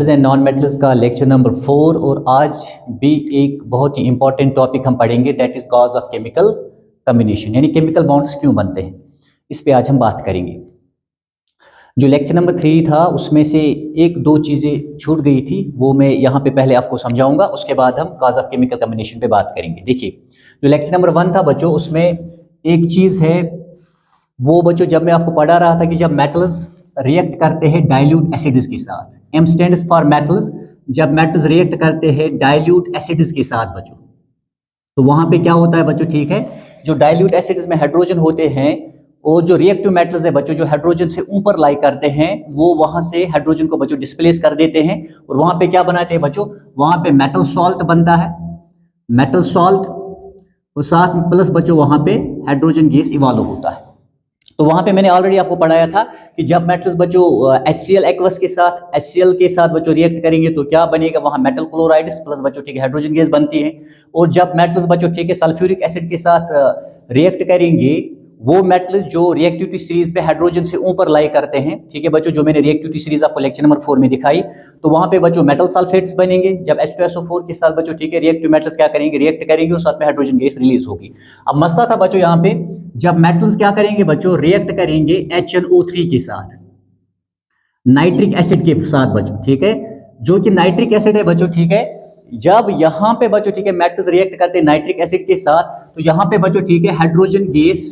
Metals and non metals का lecture number 4। और आज भी एक बहुत ही इंपॉर्टेंट टॉपिक हम पढ़ेंगे, that is cause of chemical combination, यानी केमिकल बॉन्ड्स क्यों बनते हैं, इस पे आज हम बात करेंगे। जो लेक्चर नंबर 3 था उसमें से एक दो चीज़ें छूट गई थी, वो मैं यहाँ पे पहले आपको समझाऊंगा, उसके बाद हम कॉज ऑफ केमिकल कम्बिनेशन पे बात करेंगे। देखिए, जो लेक्चर नंबर 1 था बच्चों, उसमें एक चीज़ है वो बच्चों, जब मैं आपको पढ़ा रहा था कि जब मेटल्स रिएक्ट करते हैं डाइल्यूट एसिड्स के साथ, एम स्टैंड्स फॉर मेटल्स, जब मेटल्स रिएक्ट करते हैं डाइल्यूट एसिड्स के साथ बच्चों, तो वहां पे क्या होता है बच्चों, ठीक है, जो डाइल्यूट एसिड्स में हाइड्रोजन होते हैं और जो रिएक्टिव मेटल्स है बच्चों, जो हाइड्रोजन से ऊपर लाई करते हैं, वो वहां से हाइड्रोजन को बच्चों डिस्प्लेस कर देते हैं और वहां पे क्या बनाते हैं बच्चों, वहां पे मेटल सॉल्ट बनता है, मेटल सॉल्ट, और साथ में प्लस बच्चों वहां पे हाइड्रोजन गैस इवॉल्व होता है। तो वहां पे मैंने ऑलरेडी आपको पढ़ाया था कि जब मेटल्स बच्चों HCl एक्वस के साथ, HCl के साथ बच्चों रिएक्ट करेंगे तो क्या बनेगा, वहां मेटल क्लोराइड्स प्लस बच्चों ठीक है हाइड्रोजन गैस बनती है। और जब मेटल्स बच्चों ठीक है सल्फ्यूरिक एसिड के साथ रिएक्ट करेंगे, वो मेटल जो रिएक्टिविटी सीरीज पे हाइड्रोजन से ऊपर लाई करते हैं, ठीक है बच्चों, जो मैंने रिएक्टिविटी सीरीज आपको लेक्चर नंबर 4 में दिखाई, तो वहां पे बच्चों मेटल सल्फेट्स बनेंगे। जब H2SO4 के साथ बच्चों ठीक है रिएक्टिव मेटल्स क्या करेंगे, रिएक्ट करेंगे और साथ में हाइड्रोजन गैस रिलीज होगी। अब मसला था बच्चों यहाँ पे, जब मेटल्स क्या करेंगे बच्चों, रिएक्ट करेंगे HNO3 के साथ, नाइट्रिक एसिड के साथ बच्चों, ठीक है, जो कि नाइट्रिक एसिड है बच्चों, ठीक है, जब यहां पे बच्चों ठीक है मेटल्स रिएक्ट करते हैं नाइट्रिक एसिड के साथ, तो यहां पे बच्चों ठीक है हाइड्रोजन गैस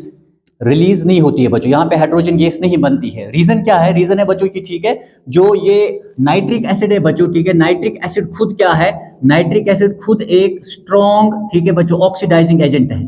रिलीज नहीं होती है बच्चों, यहां पे हाइड्रोजन गैस नहीं बनती है। रीजन क्या है, रीजन है बच्चों की ठीक है, जो ये नाइट्रिक एसिड है बच्चों, ठीक है, नाइट्रिक एसिड खुद क्या है, नाइट्रिक एसिड खुद एक स्ट्रॉन्ग, ठीक है बच्चों, ऑक्सीडाइजिंग एजेंट है,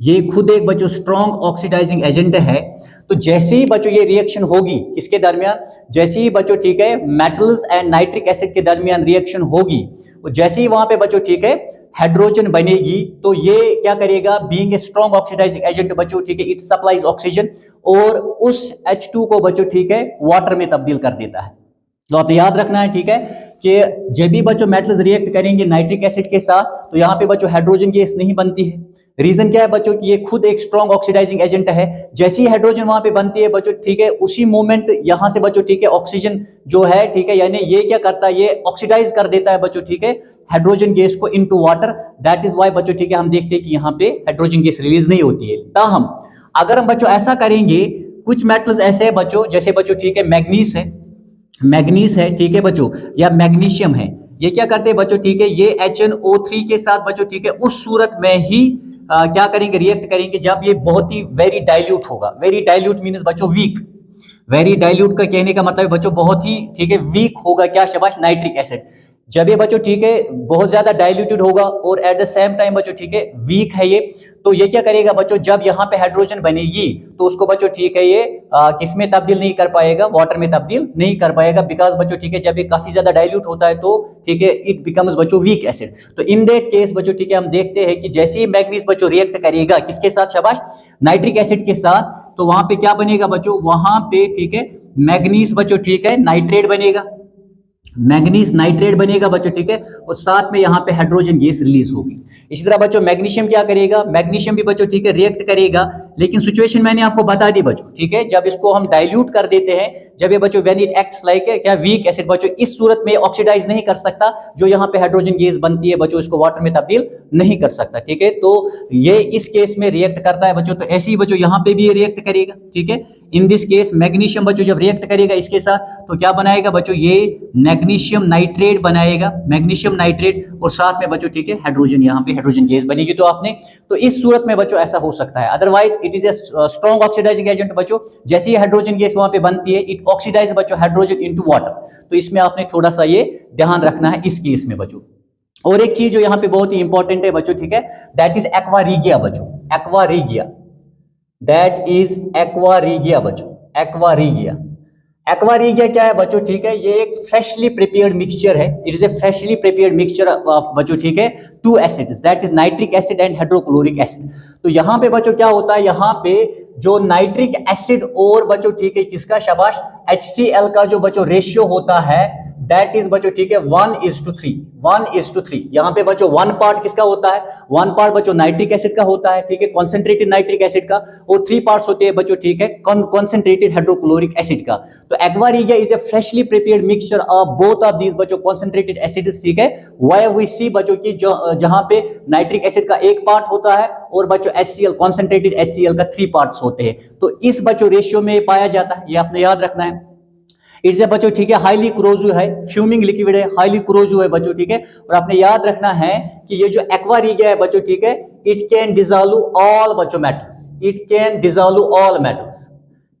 ये खुद एक बच्चों स्ट्रॉन्ग ऑक्सीडाइजिंग एजेंट है। तो जैसे ही बच्चों ये रिएक्शन होगी किसके दरमियान, जैसे ही बच्चों ठीक है मेटल्स एंड नाइट्रिक एसिड के दरमियान रिएक्शन होगी, और जैसे ही वहां पे बच्चों ठीक है हाइड्रोजन बनेगी, तो ये क्या करेगा, being a strong oxidizing agent बच्चों ठीक है, इट सप्लाइज ऑक्सीजन और उस H2 को बच्चों ठीक है वाटर में तब्दील कर देता है। तो आप याद रखना है ठीक है कि जब भी बच्चों मेटल्स रिएक्ट करेंगे नाइट्रिक एसिड के साथ, तो यहाँ पे बच्चों हाइड्रोजन गैस नहीं बनती है। रीजन क्या है बच्चों कि ये खुद एक स्ट्रॉन्ग ऑक्सीडाइजिंग एजेंट है। जैसे ही हाइड्रोजन वहां पे बनती है बच्चों ठीक है, उसी मोमेंट यहां से बच्चों ठीक है ऑक्सीजन जो है ठीक है, यानी ये क्या करता है, ये ऑक्सीडाइज कर देता है बच्चों ठीक है हाइड्रोजन गैस को into water. That is why बच्चों ठीक है हम देखते हैं कि यहाँ पे हाइड्रोजन गैस रिलीज नहीं होती है। ताहम अगर हम बच्चों ऐसा करेंगे, कुछ मेटल्स ऐसे है बच्चों, जैसे बच्चों ठीक है मैग्नीस है, मैग्नीस है ठीक है बच्चों, या मैग्नीशियम है, ये क्या करते हैं बच्चों ठीक है, ये HNO3 के साथ बच्चों ठीक है उस सूरत में ही क्या करेंगे, रिएक्ट करेंगे जब ये बहुत ही वेरी डाइल्यूट होगा। वेरी डाइल्यूट मींस बच्चों वीक, वेरी डाइल्यूट का कहने का मतलब है बच्चों बहुत ही ठीक है वीक होगा, क्या शाबाश, नाइट्रिक एसिड। जब ये बच्चों ठीक है बहुत ज्यादा डाइल्यूटेड होगा और एट द सेम टाइम बच्चों ठीक है वीक है ये, तो ये क्या करेगा बच्चों, जब यहाँ पे हाइड्रोजन बनेगी तो उसको बच्चों ठीक है ये किस में तब्दील नहीं कर पाएगा, वाटर में तब्दील नहीं कर पाएगा, बिकॉज बच्चों ठीक है जब ये काफी ज्यादा डाइल्यूट होता है तो ठीक है इट बिकम्स बच्चों वीक एसिड। तो इन दैट केस बच्चों ठीक है हम देखते हैं कि जैसे ही मैग्नीज बच्चों रिएक्ट करेगा किसके साथ, शाबाश, नाइट्रिक एसिड के साथ, तो वहां पे क्या बनेगा बच्चों, वहां पे ठीक है मैग्नीज बच्चों ठीक है नाइट्रेट बनेगा, मैग्नीज नाइट्रेट बनेगा बच्चों ठीक है, और साथ में यहाँ पे हाइड्रोजन गैस रिलीज होगी। इसी तरह बच्चों मैग्नीशियम क्या करेगा, मैग्नीशियम भी बच्चों ठीक है रिएक्ट करेगा, लेकिन सिचुएशन मैंने आपको बता दी बच्चों ठीक है, जब इसको हम डाइल्यूट कर देते हैं, जब ये बच्चों व्हेन इट एक्ट्स लाइक क्या वीक एसिड बच्चों, इस सूरत में ऑक्सीडाइज नहीं कर सकता, जो यहाँ पे हाइड्रोजन गैस बनती है बच्चों इसको वाटर में तब्दील नहीं कर सकता, ठीक है, तो ये इस केस में रिएक्ट करता है बच्चों। तो ऐसे ही बच्चों यहाँ पे भी ये रिएक्ट करेगा, ठीक है, इन दिस केस मैग्नीशियम बच्चों जब रिएक्ट करेगा इसके साथ, तो क्या बनाएगा बच्चों, ये मैग्नीशियम नाइट्रेट बनाएगा, मैग्नीशियम नाइट्रेट, और साथ में बच्चों ठीक है हाइड्रोजन, यहाँ पे हाइड्रोजन गैस बनेगी। तो आपने तो इस सूरत में बच्चों ऐसा हो सकता है, otherwise it is a strong oxidizing agent बच्चों, जैसे ही हाइड्रोजन गैस वहां पे बनती है इट ऑक्सीडाइज बच्चों हाइड्रोजन इनटू वाटर। तो इसमें आपने थोड़ा सा ये ध्यान रखना है इस केस में बच्चों। और एक चीज जो यहाँ पे बहुत ही इंपॉर्टेंट है बच्चों ठीक है, दैट इज एक्वारीगिया बच्चों, एक्वारीगिया, दैट इज एक्वारीगिया बच्चों, एक्वारीगिया। एक्वारीगिया क्या है बच्चों ठीक है, ये एक फ्रेशली प्रिपेयर्ड मिक्सचर है, it is a freshly prepared mixture of बच्चों ठीक है two acids, that is nitric acid and hydrochloric acid. तो यहाँ पे बच्चों क्या होता है, यहाँ पे जो नाइट्रिक एसिड और बच्चों ठीक है किसका, शाबाश, HCl का जो बच्चों रेशियो होता है, दैट इज बच्चों ठीक है 1:3, 1:3। यहाँ पे बच्चों 1 पार्ट किसका होता है, 1 पार्ट बच्चों नाइट्रिक एसिड का होता है, ठीक है, कॉन्सेंट्रेटेड नाइट्रिक एसिड का, और 3 पार्ट्स होते हैं बच्चों ठीक है कॉन्सेंट्रेटेड हाइड्रोक्लोरिक एसिड का। तो aqua Rigia is a freshly prepared mixture of both of these बच्चों कॉन्सेंट्रेटेड एसिड्स, ठीक है। वाई वी सी बच्चों की जहां पे नाइट्रिक एसिड का 1 पार्ट होता है और बच्चों HCl कॉन्सेंट्रेटेड HCl का 3 पार्ट्स होते हैं। तो इस बच्चों रेशियो में पाया जाता है, ये आपने याद रखना है। इट्स ए बच्चों ठीक है हाईली क्रोजिव है, फ्यूमिंग लिक्विड है, हाईली क्रोजिव है बच्चों ठीक है। और आपने याद रखना है कि ये जो एक्वा रिगिया है बच्चों ठीक है, इट कैन डिसॉल्व ऑल बच्चों metals, it can dissolve all metals.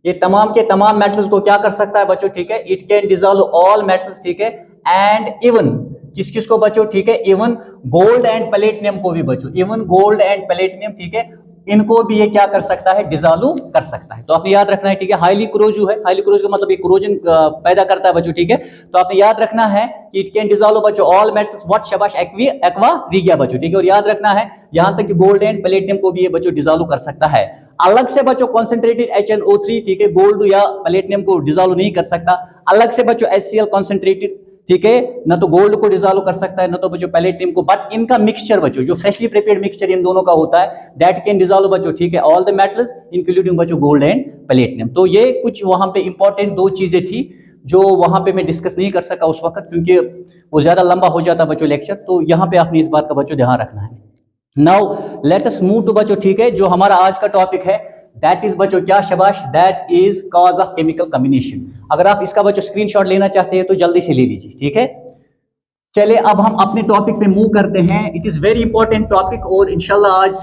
ये तमाम के तमाम मेटल्स को क्या कर सकता है बच्चों ठीक है, it can dissolve all metals, ठीक है। एंड इवन किस किस को बच्चों ठीक है, इवन गोल्ड एंड प्लेटिनियम को भी बच्चों, इवन गोल्ड एंड प्लेटिनियम ठीक है, इनको भी ये क्या कर सकता है, डिसॉल्व कर सकता है। तो आपने याद रखना है ठीक है, हाईली क्रोजिव है, हाईली क्रोजिव का मतलब ये क्रोजन पैदा करता है बच्चों ठीक है। तो आपने याद रखना है कि इट कैन डिसॉल्व बच्चों ऑल मेटल्स, व्हाट, शाबाश, एक्वा रिगिया बच्चों ठीक है। और याद रखना है यहां तक कि गोल्ड एंड प्लेटिनियम को भी ये बच्चों डिसॉल्व कर सकता है। अलग से बच्चों कॉन्सेंट्रेटेड HNO3 ठीक है, गोल्ड या प्लेटिनियम को डिसॉल्व नहीं कर सकता। अलग से बच्चों HCl कॉन्सेंट्रेटेड ठीक है, ना तो गोल्ड को डिसॉल्व कर सकता है ना तो बच्चों प्लेटिनियम को, बट इनका मिक्सचर बच्चों जो फ्रेशली प्रिपेयर्ड मिक्सचर इन दोनों का होता है, दैट कैन डिसॉल्व बच्चों ठीक है ऑल द मेटल्स इंक्लूडिंग बच्चों गोल्ड एंड प्लेटिनियम। तो ये कुछ वहां पे इंपॉर्टेंट 2 चीजें थी जो वहां पे मैं डिस्कस नहीं कर सका उस वक्त, क्योंकि वो ज्यादा लंबा हो जाता बच्चों लेक्चर। तो यहाँ पे आपने इस बात का बच्चों ध्यान रखना है। Now let us move to बच्चों ठीक है, जो हमारा आज का टॉपिक है दैट इज बच्चों क्या, शाबाश, that is cause of chemical combination. अगर आप इसका बच्चों स्क्रीनशॉट लेना चाहते हैं तो जल्दी से ले लीजिए, ठीक है। चलिए अब हम अपने टॉपिक पे मूव करते हैं। It is very important topic और इंशाल्लाह आज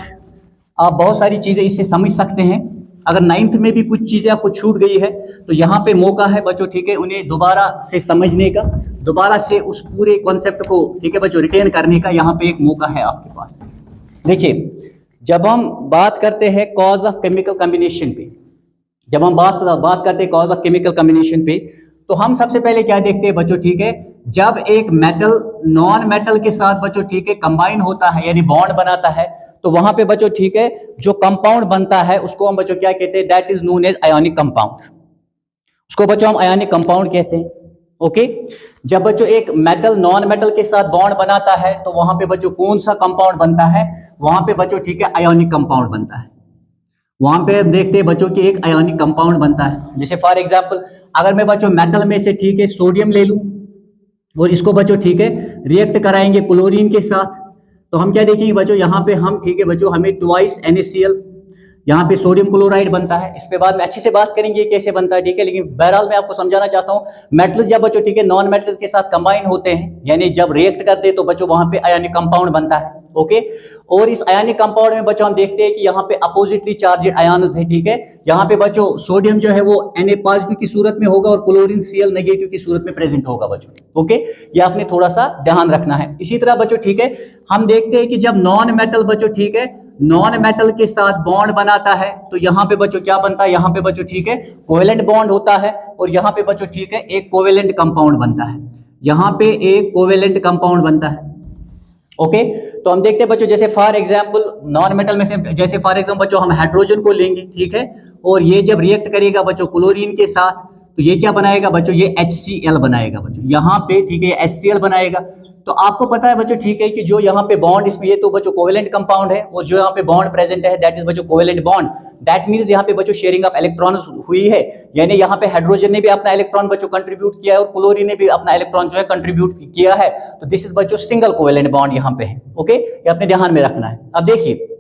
आप बहुत सारी चीजें इससे समझ सकते हैं। अगर 9th में भी कुछ चीजें आपको छूट गई है तो यहाँ पे मौका है बच्चों ठीक है उन्हें दोबारा से समझने का, दोबारा से उस पूरे कॉन्सेप्ट को ठीक है बच्चों रिटेन करने का यहाँ पे एक मौका है आपके पास। देखिए जब हम बात करते हैं कॉज ऑफ केमिकल कम्बिनेशन पे, जब हम बात करते हैं कॉज ऑफ केमिकल कम्बिनेशन पे, तो हम सबसे पहले क्या देखते हैं बच्चों ठीक है, जब एक मेटल नॉन मेटल के साथ बच्चों ठीक है कंबाइन होता है यानी बॉन्ड बनाता है, तो वहां पे बच्चों ठीक है जो कंपाउंड बनता है उसको हम बच्चों क्या कहते हैं, that is known as ionic compound. उसको बच्चों हम आयोनिक कंपाउंड कहते हैं। ओके, जब बच्चों एक मेटल नॉन मेटल के साथ बॉन्ड बनाता है तो वहां पे बच्चों कौन सा कंपाउंड बनता है, वहां पे बच्चों ठीक है आयोनिक कंपाउंड बनता है। वहां पे देखते हैं बच्चों की एक आयोनिक कंपाउंड बनता है। जैसे फॉर एग्जांपल अगर मैं बच्चों मेटल में से ठीक है सोडियम ले लूं और इसको बच्चों ठीक है रिएक्ट कराएंगे क्लोरीन के साथ, तो हम क्या देखेंगे बच्चों, यहाँ पे हम ठीक है बच्चों हमें ट्वाइस NaCl, यहाँ पे सोडियम क्लोराइड बनता है। इस पे बाद में अच्छे से बात करेंगे कैसे बनता है, ठीक है। लेकिन बहरहाल मैं आपको समझाना चाहता हूँ, मेटल्स जब बच्चों ठीक है नॉन मेटल्स के साथ कंबाइन होते हैं यानी जब रिएक्ट करते हैं तो बच्चों वहां पे आयोनिक कंपाउंड बनता है। ओके, और इस आयोनिक कंपाउंड में बच्चों हम देखते हैं कि यहाँ पे अपोजिटली चार्जेड आयन्स है, ठीक है। यहाँ पे बच्चों सोडियम जो है वो Na पॉजिटिव की सूरत में होगा और क्लोरीन Cl नेगेटिव की सूरत में प्रेजेंट होगा बच्चों। ओके, ये आपने थोड़ा सा ध्यान रखना है। इसी तरह बच्चों ठीक है हम देखते हैं कि जब नॉन मेटल बच्चों ठीक है नॉन मेटल के साथ बॉन्ड बनाता है तो यहाँ पे बच्चों क्या बनता है, यहाँ पे बच्चों ठीक है कोवेलेंट बॉन्ड होता है और यहाँ पे बच्चों ठीक है एक कोवेलेंट कंपाउंड बनता है, यहाँ पे एक कोवेलेंट कंपाउंड बनता है। ओके, तो हम देखते हैं बच्चों जैसे फॉर एग्जांपल नॉन मेटल में से जैसे फॉर एग्जांपल बच्चों हम हाइड्रोजन को लेंगे, ठीक है, और ये जब रिएक्ट करेगा बच्चों क्लोरीन के साथ तो ये क्या बनाएगा बच्चों, ये HCl बनाएगा बच्चों, यहाँ पे ठीक है HCl बनाएगा। तो आपको पता है बच्चों ठीक है कि जो यहाँ पे बॉन्ड इसमें ये तो बच्चों कोवेलेंट कंपाउंड है और जो यहाँ पे बॉन्ड प्रेजेंट है दैट इज बच्चों कोवेलेंट बॉन्ड। दैट मींस यहाँ पे बच्चों शेयरिंग ऑफ इलेक्ट्रॉन्स हुई है, यानी यहाँ पे हाइड्रोजन ने भी अपना इलेक्ट्रॉन बच्चों कंट्रीब्यूट किया है और क्लोरीन ने भी अपना इलेक्ट्रॉन जो है कंट्रीब्यूट किया है। तो दिस इज बच्चों सिंगल कोवेलेंट बॉन्ड यहाँ पे है। ओके, ये अपने ध्यान में रखना है। अब देखिए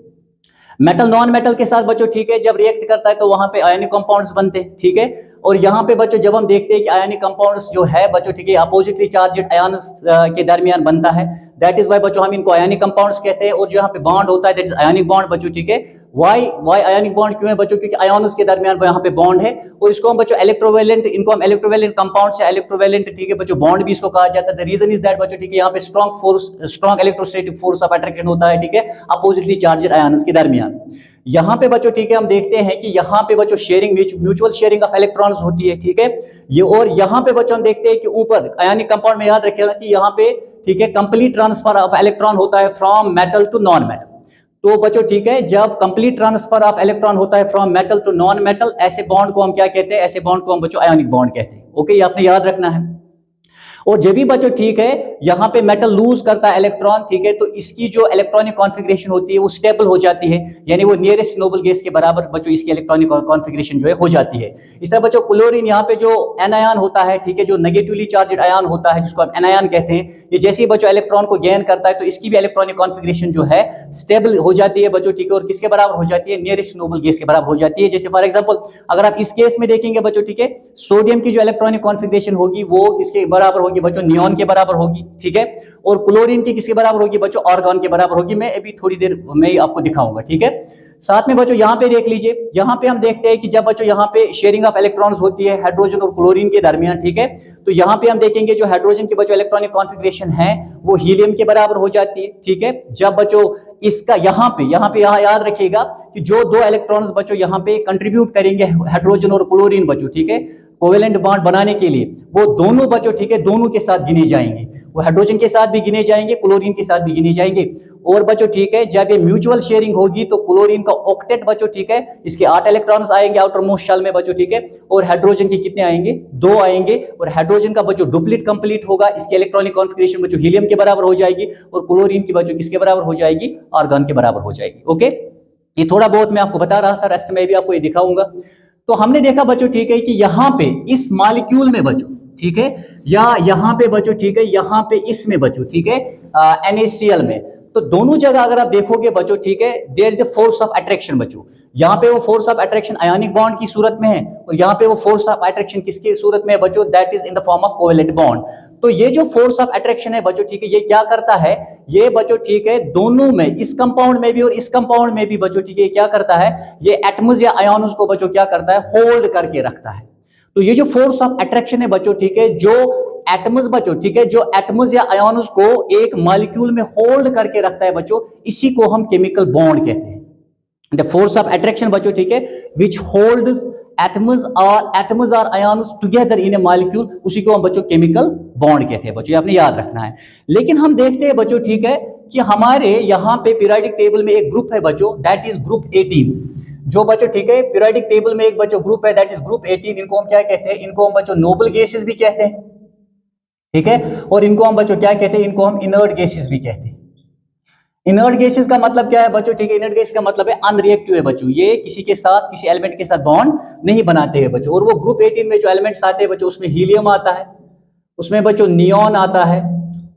मेटल नॉन मेटल के साथ बच्चों ठीक है जब रिएक्ट करता है तो वहां पे आयोनिक कंपाउंड्स बनते हैं, ठीक है। और यहाँ पे बच्चों जब हम देखते हैं कि आयोनिक कंपाउंड्स जो है बच्चों ठीक है अपोजिटली चार्जेड आयन्स के दरमियान बनता है, दैट इज वाई बच्चों हम इनको आयोनिक कंपाउंड्स कहते हैं। और जो यहाँ पे बॉन्ड होता है दैट इज आयोनिक बॉन्ड बच्चों, ठीक है। वाई आयोनिक बॉन्ड क्यों है बच्चों, क्योंकि आयोन्स के दरमियान यहाँ पे बॉन्ड है और इसको हम बच्चों इलेक्ट्रोवेलेंट, इनको हम इलेक्ट्रोवेलेंट कंपाउंड से इलेक्ट्रोवेलेंट ठीक है बच्चों बॉन्ड भी इसको कहा जाता है। द रीजन इज दैट बच्चों ठीक है यहाँ पे strong electrostatic force of attraction होता है, ठीक है, अपोजिटली चार्जेड आयन्स के दरमियान। यहाँ पे बच्चों ठीक है हम देखते हैं कि यहाँ पे बच्चों sharing mutual sharing of electrons होती है, ठीक है। ये और यहाँ पे बच्चों हम देखते हैं कि ऊपर आयोनिक कंपाउंड में याद रखिएगा कि यहाँ पे ठीक है कंप्लीट ट्रांसफर ऑफ इलेक्ट्रॉन होता है from metal to non metal. तो बच्चों ठीक है जब कंप्लीट ट्रांसफर ऑफ इलेक्ट्रॉन होता है from metal to non metal, ऐसे बॉन्ड को हम क्या कहते हैं, ऐसे बॉन्ड को हम बच्चों आयोनिक बॉन्ड कहते हैं। ओके, ये आपने याद रखना है। और जब भी बच्चों ठीक है यहाँ पे मेटल लूज करता है इलेक्ट्रॉन, ठीक है, तो इसकी जो इलेक्ट्रॉनिक कॉन्फ़िगरेशन होती है वो स्टेबल हो जाती है, यानी वो नियरेस्ट नोबल गैस के बराबर बच्चों इसकी इलेक्ट्रॉनिक कॉन्फ़िगरेशन जो है हो जाती है। इस तरह बच्चों क्लोरीन यहाँ पे जो एनायन होता है, ठीक है, जो नेगेटिवली चार्जड आयन होता है जिसको हम एनायन कहते हैं, ये जैसे ही बच्चों इलेक्ट्रॉन को गेन करता है तो इसकी भी इलेक्ट्रॉनिक कॉन्फ़िगरेशन जो है स्टेबल हो जाती है बच्चों, ठीक है, और किसके बराबर हो जाती है, नियरेस्ट नोबल गैस के बराबर हो जाती है। जैसे फॉर एग्जांपल अगर आप इस केस में देखेंगे बच्चों, ठीक है, सोडियम की जो इलेक्ट्रॉनिक कॉन्फ़िगरेशन होगी वो किसके बराबर होगी बच्चों, नियॉन के बराबर होगी, ठीक है, और क्लोरीन की किसके बराबर होगी बच्चों, आर्गन के बराबर होगी। मैं अभी थोड़ी देर में ही आपको दिखाऊंगा, ठीक है। साथ में बच्चों यहाँ पे देख लीजिए, यहाँ पे हम देखते हैं कि जब बच्चों यहाँ पे शेयरिंग ऑफ इलेक्ट्रॉन्स होती है हाइड्रोजन और क्लोरीन के दरमियान, ठीक है, तो यहाँ पे हम देखेंगे जो हाइड्रोजन की बच्चों इलेक्ट्रॉनिक कॉन्फ़िगरेशन है वो हीलियम के बराबर हो जाती है, ठीक है। जब बच्चों इसका यहाँ याद रखिएगा कि जो दो इलेक्ट्रॉन्स बच्चों यहाँ पे कंट्रीब्यूट करेंगे हाइड्रोजन और क्लोरीन बच्चों, ठीक है, कोवेलेंट बॉन्ड बनाने के लिए, वो दोनों बच्चों, ठीक है, दोनों के साथ गिने जाएंगे, वो हाइड्रोजन के साथ भी गिने जाएंगे, क्लोरीन के साथ भी गिने जाएंगे। और बच्चों ठीक है जब ये म्यूचुअल शेयरिंग होगी तो क्लोरीन का ऑक्टेट बच्चों, ठीक है, इसके 8 इलेक्ट्रॉन्स आएंगे आउटर मोस्ट शेल में बच्चों, ठीक है, और हाइड्रोजन के कितने आएंगे, 2 आएंगे, और हाइड्रोजन का बच्चों डुप्लीट कंप्लीट होगा, इसकी इलेक्ट्रॉनिक कॉन्फ़िगरेशन बच्चों हीलियम के बराबर हो जाएगी, और क्लोरीन की बच्चों किसके बराबर हो जाएगी, आर्गन के बराबर हो जाएगी। ओके, ये थोड़ा बहुत मैं आपको बता रहा था, रेस्ट में भी आपको ये दिखाऊंगा। तो हमने देखा बच्चों, ठीक है, कि यहाँ पे इस मॉलिक्यूल में बच्चों, ठीक है, या यहाँ पे बच्चों, ठीक है, यहाँ पे इसमें बच्चों, ठीक है, NaCl में, तो दोनों जगह अगर आप देखोगे बच्चों, ठीक है, there is a force of attraction बच्चों। यहाँ पे वो force of attraction ionic bond की सूरत में है, और यहाँ पे वो फोर्स ऑफ अट्रैक्शन किसकी सूरत में है बच्चों, that is in the form of covalent bond. तो ये जो फोर्स ऑफ अट्रैक्शन है बच्चों, ठीक है, ये क्या करता है, ये बच्चों, ठीक है, दोनों में, इस कंपाउंड में भी और इस कंपाउंड में भी बच्चों, ठीक है, क्या करता है, ये एटम्स या आयनों को बच्चों क्या करता है, होल्ड करके रखता है। तो ये जो फोर्स ऑफ अट्रैक्शन है बच्चों, ठीक है, जो एटम्स बच्चों, ठीक है, जो एटम्स या आयनों को एक मॉलिक्यूल में होल्ड करके रखता है बच्चों, इसी को हम केमिकल बॉन्ड कहते हैं। द फोर्स ऑफ अट्रैक्शन बच्चों, ठीक है, विच होल्ड्स एटम्स और ions together in A molecule, उसी को हम बच्चों केमिकल बॉन्ड कहते हैं बच्चों, ये आपने याद रखना है। लेकिन हम देखते हैं बच्चों, ठीक है, कि हमारे यहाँ पे पीरियोडिक टेबल में एक ग्रुप है बच्चों, दैट इज ग्रुप 18, जो बच्चों, ठीक है, पीरियोडिक टेबल में एक बच्चों ग्रुप है दैट इज ग्रुप 18, इनको हम क्या कहते हैं, इनको हम बच्चों नोबल गैसेस भी कहते हैं, ठीक है, और इनको हम बच्चों क्या कहते हैं, इनको हम इनर्ट गैसेस भी कहते हैं। इनर्ट गैसेस का मतलब क्या है बच्चों, ठीक है, इनर्ट गैस का मतलब है अनरिएक्टिव है बच्चों, ये किसी के साथ, किसी एलिमेंट के साथ बॉन्ड नहीं बनाते हैं बच्चों। और वो ग्रुप 18 में जो एलिमेंट्स आते हैं बच्चों, उसमें हीलियम आता है, उसमें बच्चों नियॉन आता है,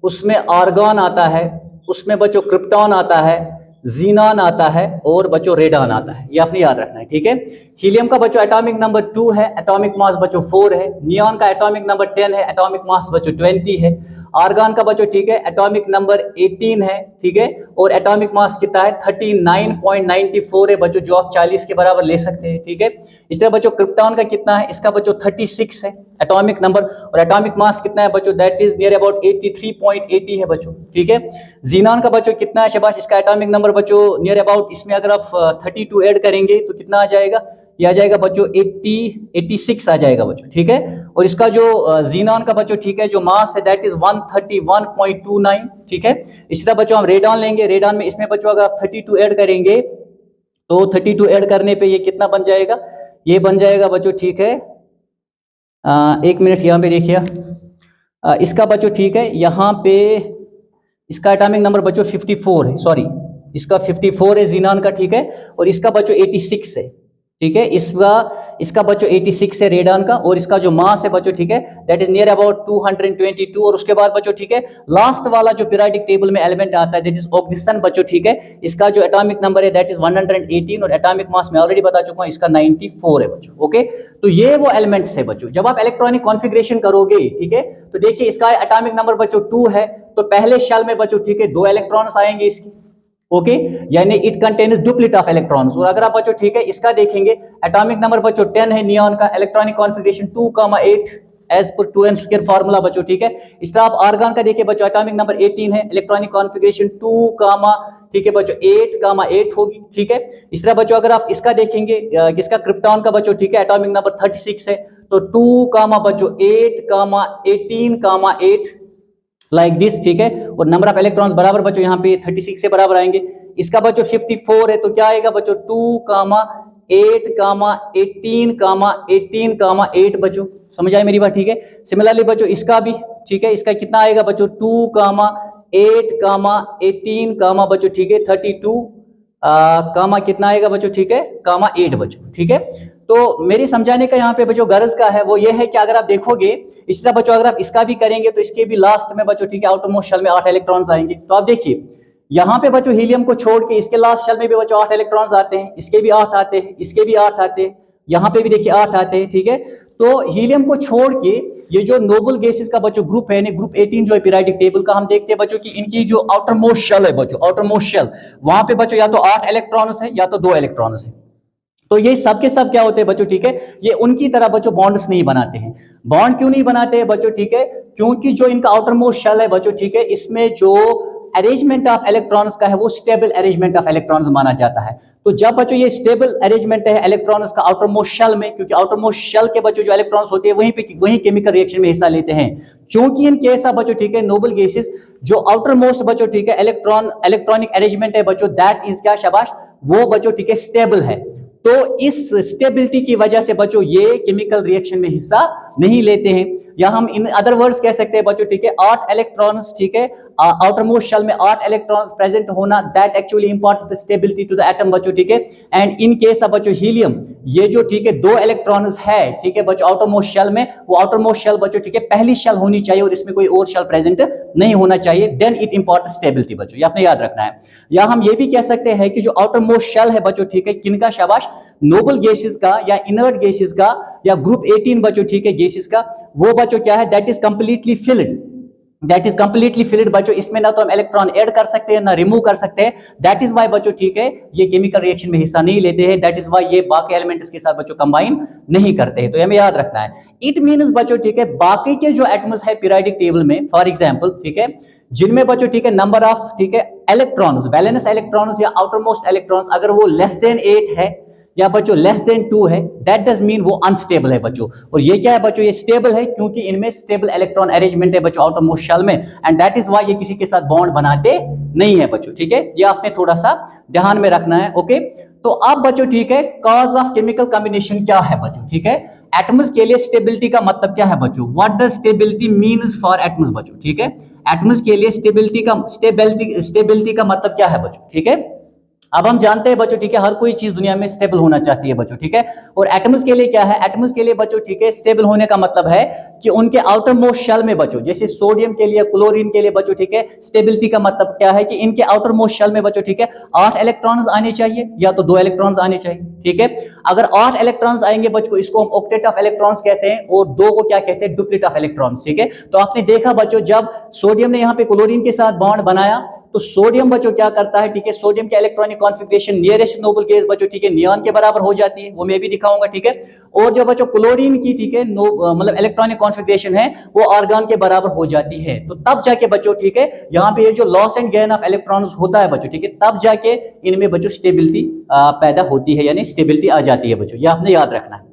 उसमें आर्गन आता है, उसमें बच्चों क्रिप्टॉन आता है, जीनॉन आता है, और बच्चों रेडॉन आता है, ये आपने याद रखना है, ठीक है। हीलियम का बच्चों एटॉमिक नंबर 2 है, एटॉमिक मास बच्चों 4 है, नियॉन का एटॉमिक नंबर 10 है, एटॉमिक मास बच्चों 20 है, आर्गन का बच्चों, ठीक है, एटॉमिक नंबर 18 है, ठीक है, और एटॉमिक मास कितना है, 39.94 है बच्चों, जो आप 40 के बराबर ले सकते हैं, ठीक है। इस तरह बच्चों क्रिप्टॉन का कितना है, इसका बच्चों 36 है एटॉमिक नंबर, और एटॉमिक मास कितना है बच्चों, दैट इज नियर अबाउट 83.80 है बच्चों, ठीक है। जीनॉन का बच्चों कितना है शाबाश, इसका एटॉमिक नंबर बच्चों नियर अबाउट, इसमें अगर आप 32 ऐड करेंगे तो कितना आ जाएगा, ये आ जाएगा बच्चों 86 आ जाएगा बच्चों, ठीक है। और इसका जो जीनॉन का बच्चों, ठीक है, जो मास है दैट इज 131.29, ठीक है। इसी तरह बच्चों हम रेडॉन लेंगे, रेडॉन में इसमें बच्चों अगर आप 32 ऐड करेंगे तो 32 ऐड करने पे ये कितना बन जाएगा, ये बन जाएगा बच्चों, ठीक है, एक मिनट यहाँ पे देखिए, इसका बच्चों, ठीक है, यहाँ पे इसका एटॉमिक नंबर बच्चों 54 है, सॉरी इसका 54 है जीनॉन का, ठीक है, और इसका बच्चों 86 है, ठीक है, इसका बच्चों 86 है रेडॉन का, और इसका जो मास है बच्चों, ठीक है, दैट इज नियर अबाउट 222। और उसके बाद बच्चों, ठीक है, लास्ट वाला जो पीरियोडिक टेबल में एलिमेंट आता है दैट इज ऑक्सीजन बच्चों, ठीक है, इसका जो एटॉमिक नंबर है दैट इज 118, और एटॉमिक मास मैं ऑलरेडी बता चुका हूं इसका 94 है बच्चों। ओके, तो ये वो एलिमेंट्स है बच्चों। जब आप इलेक्ट्रॉनिक कॉन्फ़िगरेशन करोगे, ठीक है, तो देखिए इसका एटॉमिक नंबर बच्चों 2 है, तो पहले शेल में बच्चों, ठीक है, 2 इलेक्ट्रॉन्स आएंगे इसकी, ओके, यानी इट कंटेन्स डुप्लीट ऑफ इलेक्ट्रॉन्स। और अगर आप बच्चों, ठीक है, इसका देखेंगे एटॉमिक नंबर बच्चों 10 है नियॉन का, electronic configuration 2,8 as per 2n² formula बच्चों, ठीक है। इस तरह आप आर्गन का देखिए बच्चों, एटॉमिक नंबर 18 है, इलेक्ट्रॉनिक कॉन्फ़िगरेशन 2, ठीक है बच्चों 8,8 होगी, ठीक है। इस तरह बच्चों अगर आप इसका देखेंगे, इसका क्रिप्टॉन का बच्चों, ठीक है, एटॉमिक नंबर 36 है, तो 2, बच्चों 8,18,8 लाइक दिस, ठीक है। और नंबर ऑफ इलेक्ट्रॉन्स बराबर बच्चों यहाँ पे 36 से बराबर आएंगे। इसका बच्चों 54 है, तो क्या आएगा बच्चों 2,8,18,8 बच्चों, समझ आए मेरी बात, ठीक है। सिमिलरली बच्चों इसका भी, ठीक है, इसका कितना आएगा बच्चों 2 कामा 8 कामा 18 कामा बच्चों ठीक है 32 कामा कितना आएगा बच्चों ठीक है कामा 8 बच्चों ठीक है। तो मेरे समझाने का यहाँ पे बच्चों गर्ज का है वो ये है कि अगर आप देखोगे इसी तरह बच्चों अगर आप इसका भी करेंगे तो इसके भी लास्ट में बच्चों ठीक है आउटरमोस्ट शेल में 8 इलेक्ट्रॉन्स आएंगे। तो आप देखिए यहाँ पे बच्चों हीलियम को छोड़ के इसके लास्ट शेल में भी बच्चों 8 इलेक्ट्रॉन्स आते हैं, इसके भी 8 आते हैं, इसके भी 8 आते हैं, यहाँ पे भी देखिए 8 आते हैं ठीक है। तो हीलियम को छोड़ के ये जो नोबल गैसेस का बच्चों ग्रुप है ग्रुप 18 जो है पीरियोडिक टेबल का, हम देखते हैं बच्चों कि इनकी जो आउटरमोस्ट शेल है बच्चों आउटरमोस्ट शेल वहां पे बच्चों या तो 8 इलेक्ट्रॉन्स है या तो 2 इलेक्ट्रॉन्स है। तो ये सब के सब क्या होते हैं बच्चों ठीक है, ये उनकी तरह बच्चों बॉन्ड्स नहीं बनाते हैं। बॉन्ड क्यों नहीं बनाते हैं बच्चों ठीक है, क्योंकि जो इनका आउटरमोस्ट शेल है बच्चों ठीक है इसमें जो अरेंजमेंट ऑफ इलेक्ट्रॉन्स का है वो स्टेबल अरेंजमेंट ऑफ इलेक्ट्रॉन्स माना जाता है। तो जब बच्चों ये स्टेबल अरेंजमेंट है इलेक्ट्रॉन्स का आउटरमोस्ट शेल में, क्योंकि आउटरमोस्ट शेल के बच्चों जो इलेक्ट्रॉन्स होते हैं वहीं केमिकल रिएक्शन में हिस्सा लेते हैं। चूंकि इन केस ऑफ बच्चों ठीक है नोबल गैसेस जो आउटरमोस्ट बच्चों ठीक है इलेक्ट्रॉनिक अरेंजमेंट है बच्चों दैट इज क्या शाबाश वो बच्चों ठीक है स्टेबल है। तो इस स्टेबिलिटी की वजह से बच्चों ये केमिकल रिएक्शन में हिस्सा नहीं लेते हैं, या हम इन अदर वर्ड्स कह सकते हैं बच्चों ठीक है 8 इलेक्ट्रॉन्स ठीक है आउटरमोस्ट शेल में 8 इलेक्ट्रॉन्स प्रेजेंट होना that actually imparts the stability to the atom बच्चों ठीक है। एंड इन केस ऑफ बच्चों हीलियम ये जो ठीक है 2 इलेक्ट्रॉन्स है ठीक है बच्चों आउटरमोस्ट शेल में, वो आउटरमोस्ट शेल बच्चों ठीक है पहली शेल होनी चाहिए और इसमें कोई और शेल प्रेजेंट नहीं होना चाहिए, देन इट इंपॉर्ट्स स्टेबिलिटी बच्चों, ये आपने याद रखना है। या हम ये भी कह सकते हैं कि जो आउटरमोस्ट शेल है बच्चों ठीक है किनका शाबाश नोबल गैसेस का या इनर्ट गैसेस का या ग्रुप 18 बच्चों ठीक है गैसेस का, वो बच्चों क्या है that is completely filled, that is completely filled बच्चों। इसमें ना तो हम इलेक्ट्रॉन ऐड कर सकते हैं ना रिमूव कर सकते हैं, दैट इज वाई बच्चों ठीक है ये केमिकल रिएक्शन में हिस्सा नहीं लेते हैं, दैट इज वाई ये बाकी एलिमेंट्स के साथ बच्चों कंबाइन नहीं करते हैं। तो हमें याद रखना है इट मीन्स बच्चों ठीक है बाकी के जो एटम्स है पीरियोडिक टेबल में फॉर एग्जांपल ठीक है जिनमें बच्चों ठीक है नंबर ऑफ ठीक है इलेक्ट्रॉन्स वैलेंस इलेक्ट्रॉन्स या आउटरमोस्ट इलेक्ट्रॉन्स अगर वो लेस देन 8 है या बच्चों लेस देन 2 है दैट डज मीन वो अनस्टेबल है बच्चों। और ये क्या है बच्चों ये स्टेबल है क्योंकि इनमें स्टेबल इलेक्ट्रॉन अरेंजमेंट है बच्चों आउटरमोस्ट शेल में, एंड दैट इज व्हाई ये किसी के साथ बॉन्ड बनाते नहीं है बच्चों ठीक है। ये आपने थोड़ा सा ध्यान में रखना है ओके। तो अब बच्चों ठीक है कॉज ऑफ केमिकल कॉम्बिनेशन क्या है बच्चों ठीक है, एटम्स के लिए स्टेबिलिटी का मतलब क्या है बच्चों, what does stability means for atoms बच्चों ठीक है। एटम्स के लिए स्टेबिलिटी का मतलब क्या है बच्चों ठीक है। अब हम जानते हैं बच्चों ठीक है हर कोई चीज दुनिया में स्टेबल होना चाहती है बच्चों ठीक है, और एटम्स के लिए क्या है, एटम्स के लिए बच्चों ठीक है स्टेबल होने का मतलब है कि उनके आउटर मोस्ट शेल में बच्चों जैसे सोडियम के लिए क्लोरीन के लिए बच्चों ठीक है स्टेबिलिटी का मतलब क्या है कि इनके आउटर मोस्ट शेल में बच्चों ठीक है 8 इलेक्ट्रॉन्स आने चाहिए या तो 2 इलेक्ट्रॉन्स आने चाहिए ठीक है। अगर 8 इलेक्ट्रॉन्स आएंगे बच्चों इसको हम ऑक्टेट ऑफ इलेक्ट्रॉन्स कहते हैं और 2 को क्या कहते हैं डुप्लीट ऑफ इलेक्ट्रॉन्स ठीक है। तो आपने देखा बच्चों जब सोडियम ने यहाँ पे क्लोरीन के साथ बॉन्ड बनाया तो सोडियम बच्चों क्या करता है ठीक है, सोडियम के electronic configuration nearest noble gas बच्चों ठीक है नियॉन के बराबर हो जाती है, वो मैं भी दिखाऊंगा ठीक है। और जो बच्चों क्लोरीन की ठीक है मतलब इलेक्ट्रॉनिक कॉन्फ़िगरेशन है वो आर्गन के बराबर हो जाती है। तो तब जाके बच्चों ठीक है यहाँ पे ये जो loss and gain of electrons होता है बच्चों ठीक है तब जाके इनमें बच्चों स्टेबिलिटी पैदा होती है, यानी स्टेबिलिटी आ जाती है बच्चों, ये आपने याद रखना है।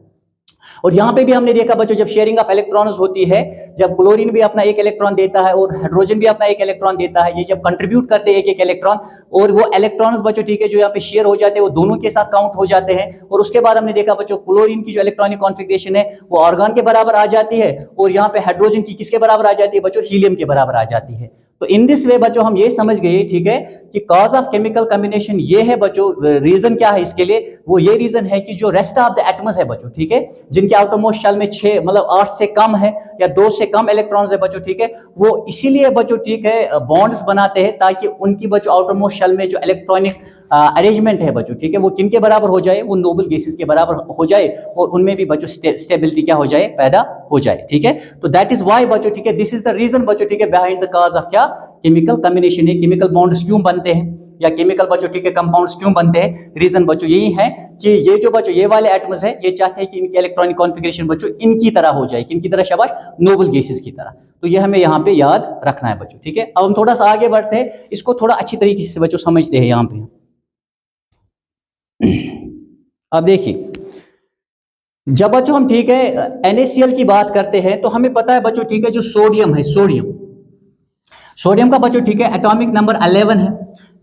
और यहाँ पे भी हमने देखा बच्चों जब शेयरिंग ऑफ इलेक्ट्रॉन्स होती है, जब क्लोरीन भी अपना एक इलेक्ट्रॉन देता है और हाइड्रोजन भी अपना एक इलेक्ट्रॉन देता है, ये जब कंट्रीब्यूट करते हैं एक एक इलेक्ट्रॉन और वो इलेक्ट्रॉन्स बच्चों ठीक है जो यहाँ पे शेयर हो जाते हैं वो दोनों के साथ काउंट हो जाते हैं। और उसके बाद हमने देखा बच्चों क्लोरीन की जो इलेक्ट्रॉनिक कॉन्फ़िगरेशन है वो आर्गन के बराबर आ जाती है और यहाँ पे हाइड्रोजन की किसके बराबर आ जाती है बच्चों, हीलियम के बराबर आ जाती है। तो इन दिस वे बच्चों हम ये समझ गए ठीक है कि कॉज ऑफ केमिकल कॉम्बिनेशन ये है बच्चों, रीजन क्या है इसके लिए, वो ये रीजन है कि जो रेस्ट ऑफ द एटम्स है बच्चों ठीक है जिनके आउटरमोस्ट शेल में 6 मतलब 8 से कम है या 2 से कम इलेक्ट्रॉन्स है बच्चों ठीक है, वो इसीलिए बच्चों ठीक है बॉन्ड्स बनाते हैं ताकि उनकी बच्चों आउटरमोस्ट शेल में जो इलेक्ट्रॉनिक अरेंजमेंट है बच्चों ठीक है वो किन के बराबर हो जाए, वो नोबल गैसेस के बराबर हो जाए और उनमें भी बच्चों स्टेबिलिटी क्या हो जाए, पैदा हो जाए ठीक है। तो दैट इज व्हाई बच्चों ठीक है दिस इज द रीजन बच्चों ठीक है बिहाइंड द कॉज ऑफ क्या केमिकल कॉम्बिनेशन है, केमिकल बॉन्ड्स क्यों बनते हैं या केमिकल बच्चों ठीक है कंपाउंड्स क्यों बनते हैं, रीजन बच्चों यही है कि ये जो बच्चों ये वाले एटम्स है ये चाहते हैं कि इनकी इलेक्ट्रॉनिक कॉन्फ़िगरेशन बच्चों इनकी तरह हो जाए, किनकी तरह शाबाश, नोबल गैसेस की तरह। तो ये हमें यहाँ पे याद रखना है बच्चों ठीक है। अब हम थोड़ा सा आगे बढ़ते हैं, इसको थोड़ा अच्छी तरीके से बच्चों समझते हैं यहाँ पे। अब देखिए जब बच्चों हम ठीक है NaCl की बात करते हैं तो हमें पता है बच्चों ठीक है जो सोडियम है, सोडियम का बच्चों ठीक है एटॉमिक नंबर 11 है,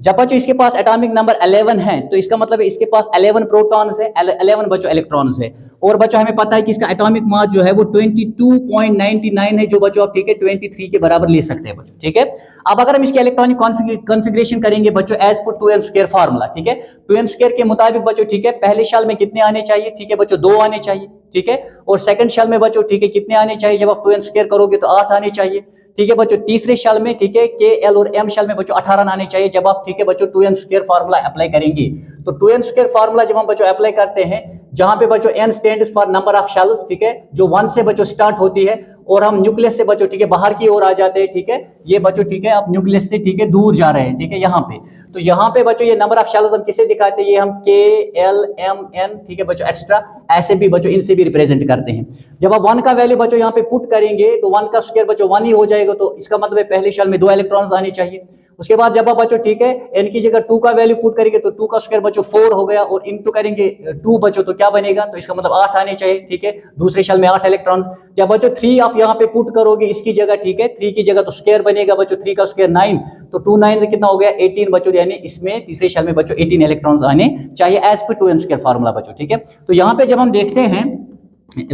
जब बच्चों इसके पास एटॉमिक नंबर 11 है तो इसका मतलब है इसके पास 11 प्रोटॉन्स है, 11 बच्चों इलेक्ट्रॉन्स है। और बच्चों हमें पता है कि इसका एटॉमिक मास जो है वो 22.99 है, जो बच्चों आप ठीक है 23 के बराबर ले सकते हैं बच्चों, ठीक है। अब अगर हम इसके इलेक्ट्रॉनिक कॉन्फ़िगरेशन करेंगे बच्चों एज पर 2m² फार्मूला, ठीक है, 2m² के मुताबिक बच्चों ठीक है पहले शेल में कितने आने चाहिए, ठीक है बच्चों 2 आने चाहिए, ठीक है। और सेकंड शेल में बच्चों ठीक है कितने आने चाहिए, जब आप 2m² करोगे तो 8 आने चाहिए, ठीक है बच्चों। तीसरे शेल में ठीक है के एल और एम शेल में बच्चों 18 आने चाहिए जब आप ठीक है बच्चों 2m² फार्मूला अप्लाई करेंगे। तो 2m² फार्मूला जब हम बच्चों अप्लाई करते हैं, जहां पे बच्चों n stands for number of shells, ठीक है, जो 1 से बच्चों स्टार्ट होती है और हम न्यूक्लियस से बच्चों ठीक है बाहर की ओर आ जाते हैं, ठीक है। ये बच्चों ठीक है आप न्यूक्लियस से ठीक है दूर जा रहे हैं, ठीक है, यहाँ पे। तो यहाँ पे बच्चों ये नंबर ऑफ शेल्स हम किसे दिखाते हैं, ये हम के एल एम एन ठीक है बच्चों एक्स्ट्रा ऐसे भी बच्चों इनसे भी रिप्रेजेंट करते हैं। जब आप 1 का वैल्यू बच्चों यहाँ पे पुट करेंगे तो 1 का स्क्वायर बच्चों 1 ही हो जाएगा, तो इसका मतलब है पहले शेल में 2 इलेक्ट्रॉन्स आने चाहिए। उसके बाद जब आप बच्चों ठीक है n की जगह 2 का वैल्यू पुट करेंगे तो 2 का स्क्वायर बच्चों 4 हो गया, और इनटू करेंगे 2 बच्चों तो क्या बनेगा, तो इसका मतलब 8 आने चाहिए, ठीक है, दूसरे शेल में 8 इलेक्ट्रॉन्स। जब बच्चों 3 आप यहाँ पे पुट करोगे इसकी जगह, ठीक है, 3 की जगह तो स्क्वायर बनेगा बच्चों, 3 का स्क्वायर 9, तो 2 9 से कितना हो गया 18 बच्चों, यानी इसमें तीसरे शेल में बच्चों 18 इलेक्ट्रॉन्स आने चाहिए एज पर 2m² फार्मूला बच्चों, ठीक है। तो यहाँ पे जब हम देखते हैं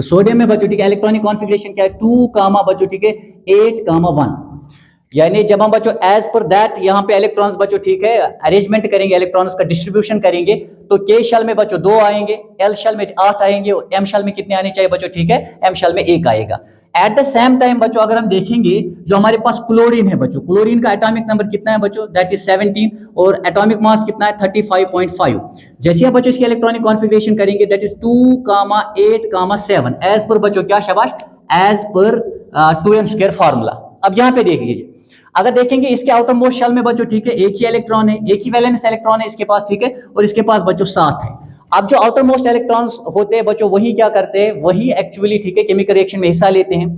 सोडियम में बच्चों ठीक है इलेक्ट्रॉनिक कॉन्फ़िगरेशन क्या है, 2 कामा बच्चों ठीक है 8 कामा 1, यानी जब हम बच्चों एज पर दैट यहाँ पे इलेक्ट्रॉन्स बच्चों ठीक है अरेंजमेंट करेंगे, इलेक्ट्रॉन्स का डिस्ट्रीब्यूशन करेंगे, तो के शेल में बच्चों 2 आएंगे, एल शेल में 8 आएंगे, और एम शेल में कितने आने चाहिए बच्चों, ठीक है, एम शेल में 1 आएगा। एट द सेम टाइम बच्चों अगर हम देखेंगे जो हमारे पास क्लोरीन है बच्चों, क्लोरीन का एटॉमिक नंबर कितना है बच्चों, दैट इज 17, और एटॉमिक मास कितना है 35.5। जैसे आप बच्चों इसके इलेक्ट्रॉनिक कॉन्फ़िगरेशन करेंगे दैट इज 2,8,7 एज पर बच्चों क्या शाबाश, एज पर 2m² फार्मूला। अब यहाँ पे देखिए, अगर देखेंगे इसके आउटर मोस्ट शेल में बच्चों ठीक है एक ही इलेक्ट्रॉन है, एक ही वैलेंस इलेक्ट्रॉन है इसके पास, ठीक है, और इसके पास बच्चों 7 है। अब जो आउटर मोस्ट इलेक्ट्रॉन्स होते हैं बच्चों वही क्या करते हैं, वही एक्चुअली ठीक है केमिकल रिएक्शन में हिस्सा लेते हैं।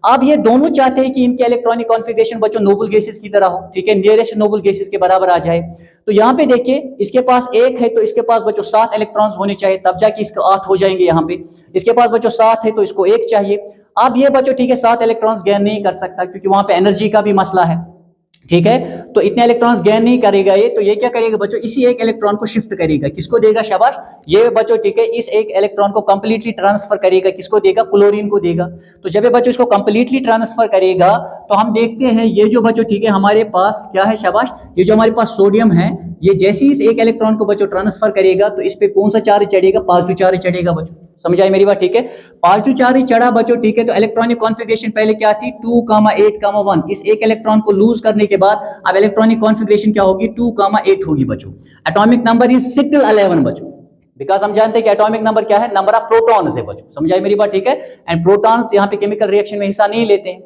अब ये दोनों चाहते हैं कि इनके इलेक्ट्रॉनिक कॉन्फ़िगरेशन बच्चों नोबल गैसेस की तरह हो, ठीक है, नियरेस्ट नोबल गैसेस के बराबर आ जाए। तो यहाँ पे देखिए इसके पास 1 है तो इसके पास बच्चों 7 इलेक्ट्रॉन्स होने चाहिए, तब जाके इसके 8 हो जाएंगे। यहाँ पे इसके पास बच्चों 7 है तो इसको 1 चाहिए। अब ये बच्चों ठीक है 7 इलेक्ट्रॉन्स गेन नहीं कर सकता क्योंकि वहां पे एनर्जी का भी मसला है, ठीक है, तो इतने इलेक्ट्रॉन्स गेन नहीं करेगा ये, तो ये क्या करेगा बच्चों, इसी एक इलेक्ट्रॉन को शिफ्ट करेगा, किसको देगा शाबाश, ये बच्चों ठीक है इस एक इलेक्ट्रॉन को कंप्लीटली ट्रांसफर करेगा, किसको देगा, क्लोरीन को देगा। तो जब ये बच्चों इसको कंप्लीटली ट्रांसफर करेगा तो हम देखते हैं ये जो बच्चों ठीक है हमारे पास क्या है शाबाश, ये जो हमारे पास सोडियम है, ये जैसे ही इस एक इलेक्ट्रॉन को बच्चों ट्रांसफर करेगा तो इस पे कौन सा चार्ज चढ़ेगा, पॉजिटिव चार्ज चढ़ेगा बच्चों, समझ आई मेरी बात, ठीक है, पॉजिटिव चार्ज चढ़ा बच्चों, ठीक है। तो इलेक्ट्रॉनिक कॉन्फ़िगरेशन पहले क्या थी 2,8,1, इस एक इलेक्ट्रॉन को लूज करने के बाद अब इलेक्ट्रॉनिक कॉन्फ़िगरेशन क्या होगी 2,8 होगी बच्चों। एटॉमिक नंबर इज स्टिल 11 बच्चों, बिकॉज हम जानते हैं कि एटॉमिक नंबर क्या है, नंबर ऑफ प्रोटॉन्स है बच्चों, समझ आई मेरी बात, ठीक है। एंड प्रोटॉन्स यहाँ पे केमिकल रिएक्शन में हिस्सा नहीं लेते हैं,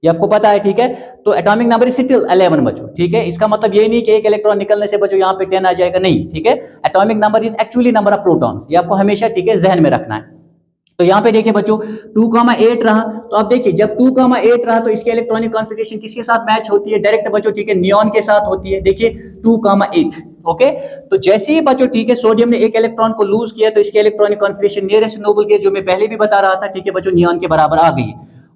ये आपको पता है, ठीक है। तो एटॉमिक नंबर इज स्टिल 11 बच्चों, ठीक है। इसका मतलब ये नहीं कि एक इलेक्ट्रॉन निकलने से बच्चों यहाँ पे 10 आ जाएगा, नहीं, ठीक है। Atomic number is actually number of protons, ये आपको हमेशा ठीक है जहन में रखना है। तो यहाँ पे देखिए बच्चों 2,8 रहा, तो अब देखिए जब 2,8 रहा तो इसके इलेक्ट्रॉनिक कॉन्फ़िगरेशन किसके साथ मैच होती है, डायरेक्ट बच्चों ठीक है नियॉन के साथ होती है, देखिए 2,8, ओके। तो जैसे ही बच्चों ठीक है सोडियम ने एक इलेक्ट्रॉन को लूज किया तो इसके electronic configuration nearest noble gas जो मैं पहले भी बता रहा था, ठीक है बच्चों, नियॉन के बराबर आ गई।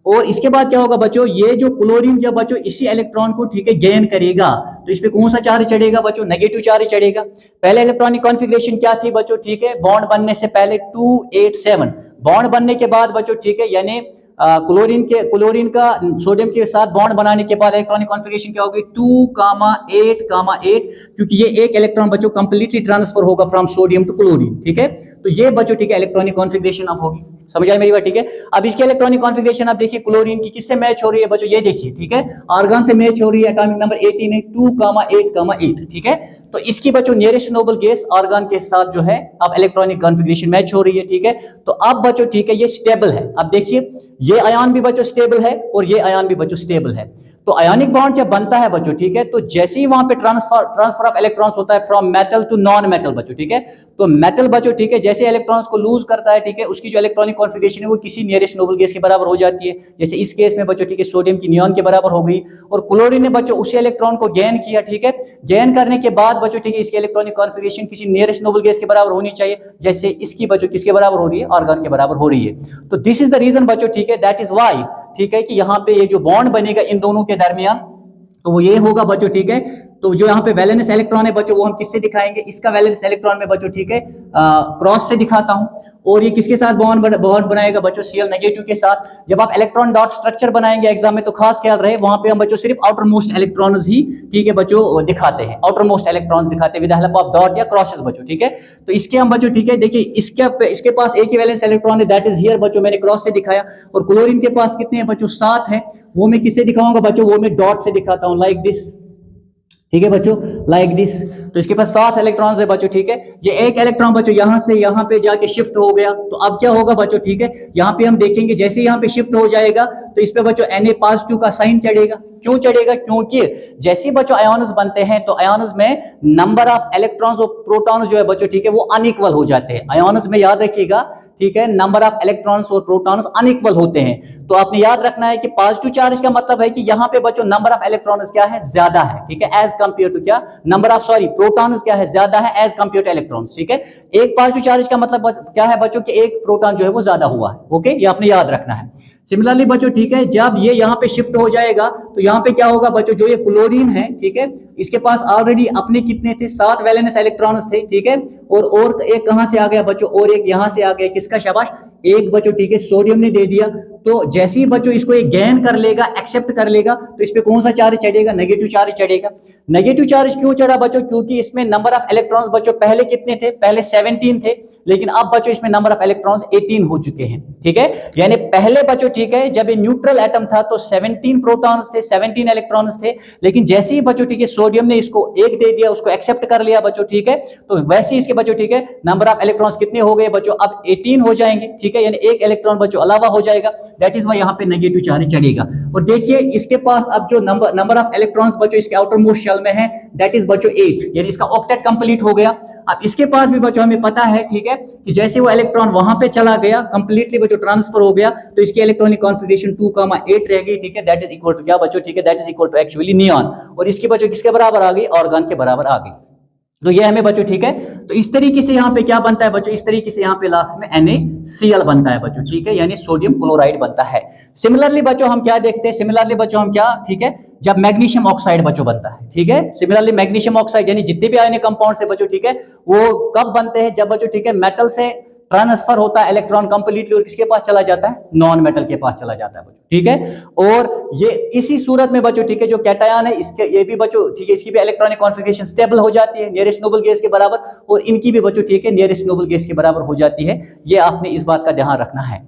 और इसके बाद क्या होगा बच्चों, ये जो क्लोरीन जब बच्चों इसी इलेक्ट्रॉन को ठीक है गेन करेगा तो इस पे कौन सा चार्ज चढ़ेगा बच्चों, नेगेटिव चार्ज चढ़ेगा। पहले इलेक्ट्रॉनिक कॉन्फ़िगरेशन क्या थी बच्चों, ठीक है, बॉन्ड बनने से पहले 287, बॉन्ड बनने के बाद बच्चों ठीक है यानी क्लोरीन का सोडियम के साथ बॉन्ड बनाने के बाद इलेक्ट्रॉनिक कॉन्फ़िगरेशन क्या होगी 2,8,8, क्योंकि ये एक इलेक्ट्रॉन बच्चों कंप्लीटली ट्रांसफर होगा फ्रॉम सोडियम टू क्लोरीन, ठीक है। तो ये बच्चों ठीक है इलेक्ट्रॉनिक कॉन्फ़िगरेशन अब होगी, समझ आई मेरी बात, ठीक है। अब इसके इलेक्ट्रॉनिक कॉन्फ़िगरेशन आप देखिए क्लोरीन की किससे मैच हो रही है बच्चों, ये देखिए, ठीक है, आर्गन से मैच हो रही है, एटॉमिक नंबर 18 है, 2,8,8, ठीक है। तो इसकी बच्चों नियरेस्ट नोबल गैस आर्गन के साथ जो है अब इलेक्ट्रॉनिक कॉन्फ़िगरेशन मैच हो रही है, ठीक है। तो अब बच्चों ठीक है ये स्टेबल है, अब देखिए ये आयन भी बच्चों स्टेबल है और ये आयन भी बच्चों स्टेबल है। तो आयनिक बॉन्ड जब बनता है बच्चों, ठीक है, तो जैसे ही वहां पे ट्रांसफर ऑफ इलेक्ट्रॉन्स होता है from metal to non metal बच्चों, ठीक है, तो मेटल बच्चों ठीक है जैसे इलेक्ट्रॉन्स को लूज करता है, ठीक है, उसकी जो इलेक्ट्रॉनिक कॉन्फ़िगरेशन है वो किसी नियरेस्ट नोबल गैस के बराबर हो जाती है। जैसे इस केस में बच्चों ठीक है सोडियम की नियॉन के बराबर हो गई, और क्लोरीन ने बच्चों उसी इलेक्ट्रॉन को गेन किया, ठीक है, गेन करने के बाद बच्चों ठीक है इसकी इलेक्ट्रॉनिक कॉन्फ़िगरेशन किसी नियरेस्ट नोबल गैस के बराबर होनी चाहिए, जैसे इसकी बच्चों किसके बराबर हो रही है, आर्गन के बराबर हो रही है। तो दिस इज द रीजन बच्चों, ठीक है, दैट इज वाई, ठीक है, कि यहाँ पे ये जो बॉन्ड बनेगा इन दोनों के दरमियान तो वो ये होगा बच्चों, ठीक है, तो जो यहाँ पे वैलेंस इलेक्ट्रॉन है बच्चों वो हम किससे दिखाएंगे, इसका वैलेंस इलेक्ट्रॉन में बच्चों ठीक है क्रॉस से दिखाता हूँ। और ये किसके साथ बॉन्ड बनाएगा बच्चों, Cl नेगेटिव के साथ। जब आप इलेक्ट्रॉन डॉट स्ट्रक्चर बनाएंगे एग्जाम में तो खास ख्याल रहे वहां पे हम बच्चों सिर्फ आउटर मोस्ट इलेक्ट्रॉन्स ही ठीक है बच्चों दिखाते हैं, आउटर मोस्ट इलेक्ट्रॉन्स दिखाते हैं with the help of dot या क्रॉसेस बच्चों ठीक है। तो इसके हम बच्चों ठीक है देखिए इसके पास एक ही वैलेंस इलेक्ट्रॉन है दैट इज हियर बच्चों, मैंने क्रॉस से दिखाया। और क्लोरीन के पास कितने हैं बच्चों, 7 है, वो मैं किससे दिखाऊंगा बच्चों, वो मैं डॉट से दिखाता हूं लाइक दिस ठीक है बच्चों, लाइक दिस। तो इसके पास 7 इलेक्ट्रॉन्स है बच्चों ठीक है। ये एक इलेक्ट्रॉन बच्चों यहां से यहां पे जाके शिफ्ट हो गया, तो अब क्या होगा बच्चों ठीक है, यहां पे हम देखेंगे जैसे यहां पे शिफ्ट हो जाएगा तो इस पे बच्चों Na पॉजिटिव का साइन चढ़ेगा। क्यों चढ़ेगा, क्योंकि जैसे बच्चों आयोन्स बनते हैं तो आयोन्स में नंबर ऑफ इलेक्ट्रॉन्स और प्रोटॉन्स जो है बच्चों ठीक है वो अनइक्वल हो जाते हैं। आयोन्स में याद रखिएगा ठीक है, नंबर ऑफ इलेक्ट्रॉन्स और प्रोटॉन्स अनइक्वल होते हैं। तो आपने याद रखना है कि पॉजिटिव चार्ज का मतलब है कि यहां पे बच्चों नंबर ऑफ इलेक्ट्रॉन्स क्या है, ज्यादा है ठीक है, एज कंपेयर टू क्या, नंबर ऑफ प्रोटॉन्स क्या है, ज्यादा है एज कंपेयर टू इलेक्ट्रॉन्स ठीक है। एक पॉजिटिव चार्ज का मतलब क्या है बच्चों कि एक प्रोटॉन जो है वो ज्यादा हुआ है। ओके, ये आपने याद रखना है। सिमिलरली बच्चों ठीक है, जब ये यहाँ पे शिफ्ट हो जाएगा तो यहाँ पे क्या होगा बच्चों, जो ये क्लोरीन है ठीक है, इसके पास ऑलरेडी अपने कितने थे, 7 वैलेंस इलेक्ट्रॉन्स थे ठीक है। और एक कहां से आ गया बच्चों, और एक यहां से आ गया, किसका, शाबाश, एक बच्चों ठीक है सोडियम ने दे दिया। तो जैसे ही बच्चों इसको एक गेन कर लेगा, एक्सेप्ट कर लेगा, तो इस पे कौन सा चार्ज चढ़ेगा, नेगेटिव चार्ज चढ़ेगा। नेगेटिव चार्ज क्यों चढ़ा बच्चों, क्योंकि इसमें नंबर ऑफ इलेक्ट्रॉन्स बच्चों पहले कितने थे, पहले 17 थे, लेकिन अब बच्चों इसमें नंबर ऑफ इलेक्ट्रॉन्स 18 हो चुके हैं ठीक है। यानी पहले बच्चों ठीक है जब ये न्यूट्रल एटम था तो 17 प्रोटॉन्स थे, 17 इलेक्ट्रॉन्स थे, लेकिन जैसे ही बच्चों ठीक है सोडियम ने इसको एक दे दिया, उसको एक्सेप्ट कर लिया बच्चों ठीक है, तो वैसे ही इसके बच्चों ठीक है नंबर ऑफ इलेक्ट्रॉन्स कितने हो गए बच्चों, अब 18 हो जाएंगे ठीक है, यानी एक इलेक्ट्रॉन बच्चों अलावा हो जाएगा, दैट इज वाई यहाँ पे नेगेटिव चार्ज चढ़ेगा। और देखिए इसके पास अब जो नंबर ऑफ इलेक्ट्रॉन्स बच्चों इसके आउटर मोस्ट शेल में है दैट इज बच्चों 8, यानी इसका ऑक्टेट कंप्लीट हो गया। अब इसके पास भी बच्चों हमें पता है ठीक है कि जैसे वो इलेक्ट्रॉन वहां पे चला गया, कंप्लीटली बच्चों ट्रांसफर हो गया, तो इसकी इलेक्ट्रॉनिक कॉन्फिगरेशन 2,8 रह गई ठीक है, दैट इज इक्वल टू क्या बच्चों ठीक है, that is equal to actually neon. और इसकी बच्चों किसके बराबर आ गई, ऑर्गन के बराबर आ गई। तो ये हमें बच्चों ठीक है, तो इस तरीके से यहाँ पे क्या बनता है बच्चों, इस तरीके से यहाँ पे लास्ट में NaCl बनता है बच्चों ठीक है, यानी सोडियम क्लोराइड बनता है। सिमिलरली बच्चों हम क्या देखते हैं, सिमिलरली बच्चों हम क्या ठीक है, जब मैग्नीशियम ऑक्साइड बच्चों बनता है ठीक है, सिमिलरली मैग्नीशियम ऑक्साइड यानी जितने भी आयनिक कंपाउंड है बच्चों ठीक है, वो कब बनते हैं, जब बच्चों ठीक है मेटल से ट्रांसफर होता है इलेक्ट्रॉन कंप्लीटली और किसके पास चला जाता है, नॉन मेटल के पास चला जाता है बच्चों ठीक है। और ये इसी सूरत में बच्चों ठीक है जो कैटायन है इसके, ये भी बच्चों ठीक है इसकी भी इलेक्ट्रॉनिक कॉन्फिगरेशन स्टेबल हो जाती है नियरेस्ट नोबल गैस के बराबर, और इनकी भी बच्चों ठीक है नियरेस्ट नोबल गैस के बराबर हो जाती है। ये आपने इस बात का ध्यान रखना है।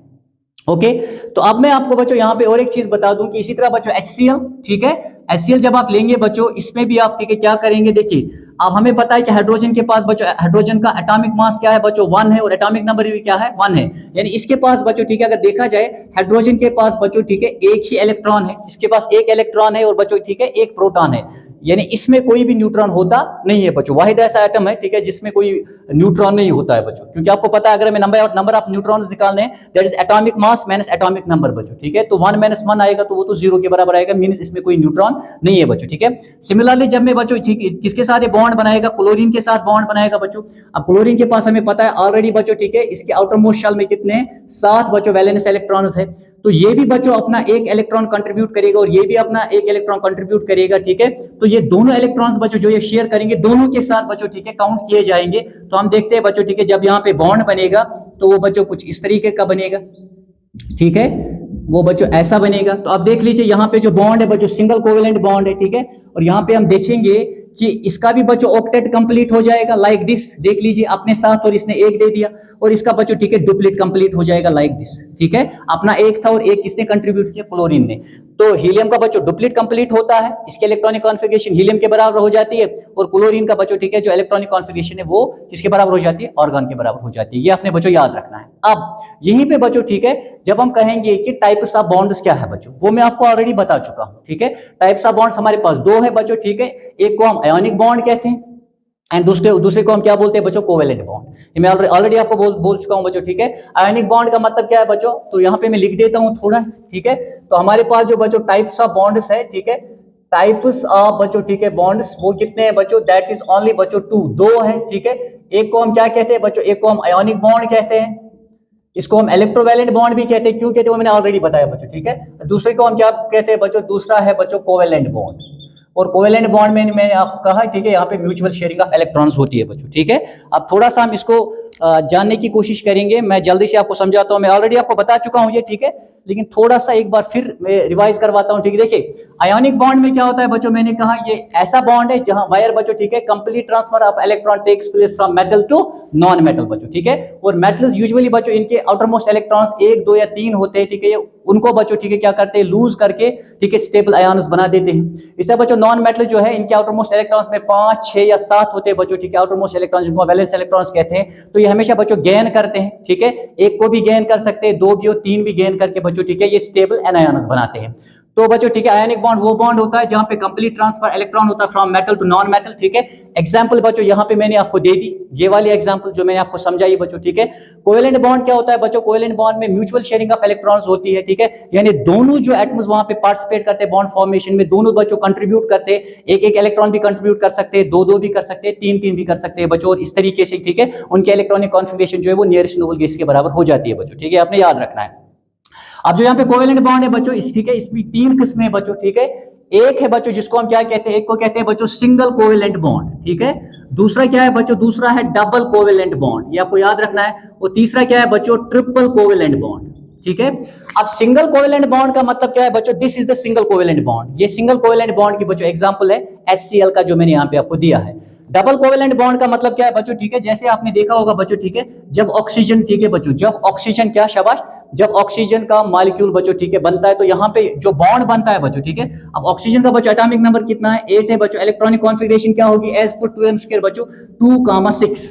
ओके, तो अब मैं आपको बच्चों यहाँ पे और एक चीज बता दूं कि इसी तरह बच्चों HCl ठीक है, HCl जब आप लेंगे बच्चों इसमें भी आप ठीक है क्या करेंगे, देखिए अब हमें पता है कि हाइड्रोजन के पास बच्चों हाइड्रोजन का एटॉमिक मास क्या है बच्चों 1 है, और एटॉमिक नंबर भी क्या है 1 है, यानी इसके पास बच्चों ठीक है अगर देखा जाए हाइड्रोजन के पास बच्चों ठीक है एक ही इलेक्ट्रॉन है, इसके पास एक इलेक्ट्रॉन है और बच्चों ठीक है एक प्रोटॉन है, यानी इसमें कोई भी न्यूट्रॉन होता नहीं है बच्चों, वाहिद ऐसा एटम है ठीक है जिसमें कोई न्यूट्रॉन नहीं होता है बच्चों, क्योंकि आपको पता है अगर हमें नंबर ऑफ न्यूट्रॉन्स निकालने हैं that is atomic mass minus atomic number बच्चों ठीक है, तो 1 - 1 आएगा तो वो तो 0 के बराबर आएगा, मींस इसमें कोई न्यूट्रॉन नहीं है बच्चों ठीक है। सिमिलरली जब मैं बच्चों ठीक किसके साथ ये बॉन्ड बनाएगा, क्लोरीन के साथ बॉन्ड बनाएगा बच्चों। अब क्लोरीन के पास हमें पता है ऑलरेडी बच्चों ठीक है इसके आउटर मोस्ट शेल में कितने 7 बच्चों वैलेंस इलेक्ट्रॉन्स है, तो ये भी बच्चों अपना एक इलेक्ट्रॉन कंट्रीब्यूट करेगा और ये भी अपना एक इलेक्ट्रॉन कंट्रीब्यूट करेगा ठीक है। तो ये दोनों इलेक्ट्रॉन्स बच्चों जो ये शेयर करेंगे दोनों के साथ बच्चों ठीक है काउंट किए जाएंगे। तो हम देखते हैं बच्चों ठीक है जब यहाँ पे बॉन्ड बनेगा तो वो बच्चों कुछ इस तरीके का बनेगा ठीक है, वो बच्चों ऐसा बनेगा। तो आप देख लीजिए यहाँ पे जो बॉन्ड है बच्चों सिंगल कोवेलेंट बॉन्ड है ठीक है, और यहाँ पे हम देखेंगे कि इसका भी बच्चों ऑक्टेट कंप्लीट हो जाएगा लाइक दिस, देख लीजिए अपने साथ और इसने एक दे दिया, और इसका बच्चों ठीक है डुप्लीट कंप्लीट हो जाएगा लाइक दिस ठीक है, अपना एक था और एक किसने कंट्रीब्यूट किया, क्लोरीन ने। तो हीलियम का बच्चों डुप्लीट कंप्लीट होता है, इसकी इलेक्ट्रॉनिक कॉन्फिगरेशन हीलियम के बराबर हो जाती है, और क्लोरीन का बच्चों ठीक है जो इलेक्ट्रॉनिक कॉन्फिगरेशन है वो किसके बराबर हो जाती है, ऑर्गन के बराबर हो जाती है। ये अपने बच्चों याद रखना है। अब यहीं पे बच्चों ठीक है जब हम कहेंगे कि टाइप्स ऑफ बॉन्ड्स क्या है बच्चों, वो मैं आपको ऑलरेडी बता चुका हूं ठीक है। टाइप्स ऑफ बॉन्ड्स हमारे पास 2 है बच्चों ठीक है, एक को हम आयोनिक बॉन्ड कहते हैं एंड दूसरे को हम क्या बोलते हैं बच्चों, कोवेलेंट बॉन्ड। ये मैं ऑलरेडी आपको बोल चुका हूं बच्चों ठीक है। आयोनिक बॉन्ड का मतलब क्या है बच्चों, तो यहाँ पे मैं लिख देता हूं थोड़ा ठीक है। तो हमारे पास जो बच्चों टाइप्स ऑफ बॉन्ड्स है ठीक है, टाइप्स ऑफ बच्चों ठीक है बॉन्ड्स वो कितने हैं बच्चों, दैट इज ओनली बच्चों 2 है ठीक है। एक को हम क्या कहते हैं बच्चों, एक को हम आयोनिक बॉन्ड कहते हैं, इसको हम इलेक्ट्रोवैलेंट बॉन्ड भी कहते हैं, क्यों कहते हैं वो मैंने ऑलरेडी बताया बच्चों ठीक है। दूसरे को हम क्या कहते हैं बच्चों, दूसरा है बच्चों कोवेलेंट बॉन्ड। और कोवेलेंट बॉन्ड में मैंने आपको कहा, ठीक है, यहाँ पे म्यूचुअल शेयरिंग ऑफ इलेक्ट्रॉन्स होती है बच्चों, ठीक है। अब थोड़ा सा हम इसको जानने की कोशिश करेंगे, मैं जल्दी से आपको समझाता हूँ। मैं ऑलरेडी आपको बता चुका हूँ ये, ठीक है, लेकिन थोड़ा सा एक बार फिर मैं रिवाइज करवाता हूँ, ठीक है। देखिए आयोनिक बॉन्ड में क्या होता है बच्चों, मैंने कहा ये ऐसा बॉन्ड है जहां वायर बच्चों, ठीक है, complete transfer of electron takes place from metal to non metal बच्चों, ठीक है। और मेटल्स यूजुअली बच्चों इनके आउटर मोस्ट इलेक्ट्रॉन्स 1, 2 या 3 होते हैं, ठीक है, उनको बच्चों, ठीक है, क्या करते हैं, लूज करके, ठीक है, स्टेबल आयन्स बना देते हैं। इस तरह बच्चों नॉन मेटल जो है इनके आउटर मोस्ट इलेक्ट्रॉन्स में 5, 6 या 7 होते हैं बच्चों, ठीक है, आउटर मोस्ट इलेक्ट्रॉन जिनको वैलेंस इलेक्ट्रॉन्स कहते हैं। तो ये हमेशा बच्चों गेन करते हैं, ठीक है, एक को भी गेन कर सकते हैं, 2 भी और 3 भी गेन करके बच्चों, ठीक है, ये स्टेबल एनायन्स बनाते हैं। तो बच्चों, ठीक है, आयनिक बॉन्ड वो बॉन्ड होता है जहां पे कंप्लीट ट्रांसफर इलेक्ट्रॉन होता है from metal to non metal, ठीक है। एग्जांपल बच्चों यहां पे मैंने आपको दे दी, ये वाली एग्जांपल जो मैंने आपको समझाई बच्चों, ठीक है। कोवेलेंट बॉन्ड क्या होता है बच्चों, कोवेलेंट बॉन्ड में म्यूचुअल शेयरिंग ऑफ इलेक्ट्रॉन्स होती है, ठीक है, यानी दोनों जो एटम्स वहां पे पार्टिसिपेट करते हैं बॉन्ड फॉर्मेशन में, दोनों बच्चों कंट्रीब्यूट करते हैं, एक एक इलेक्ट्रॉन भी कंट्रीब्यूट कर सकते हैं, 2 2 भी कर सकते हैं, 3 3 भी कर सकते हैं बच्चों, और इस तरीके से, ठीक है, उनके इलेक्ट्रॉनिक कॉन्फिगरेशन जो है वो नियरेस्ट नोबल गैस के बराबर हो जाती है बच्चों, ठीक है, आपने याद रखना है। अब जो यहाँ पे कोवेलेंट बॉन्ड है बच्चों, ठीक है, इसमें 3 किस्में है बच्चों, ठीक है। एक है बच्चों जिसको हम क्या कहते हैं, एक को कहते हैं बच्चों सिंगल कोवेलेंट बॉन्ड, ठीक है। दूसरा क्या है बच्चों, दूसरा है डबल कोवेलेंट बॉन्ड, ये आपको याद रखना है। और तीसरा क्या है बच्चों, ट्रिपल कोवेलेंट बॉन्ड, ठीक है। अब सिंगल कोवेलेंट बॉन्ड का मतलब क्या है बच्चों, this is the single covalent bond, ये सिंगल कोवेलेंट बॉन्ड की बच्चों एग्जांपल है HCl का जो मैंने यहाँ पे आपको दिया है। डबल कोवेलेंट बॉन्ड का मतलब क्या है बच्चों, ठीक है, जैसे आपने देखा होगा बच्चों, ठीक है, जब ऑक्सीजन, ठीक है बच्चों, जब ऑक्सीजन क्या, शाबाश, जब ऑक्सीजन का मॉलिक्यूल बच्चों, ठीक है, बनता है तो यहाँ पे जो बॉन्ड बनता है बच्चों, ठीक है। अब ऑक्सीजन का बच्चों एटॉमिक नंबर कितना है, 8 है बच्चों। इलेक्ट्रॉनिक कॉन्फिगरेशन क्या होगी, एज पर 2m² बच्चों, 2,6।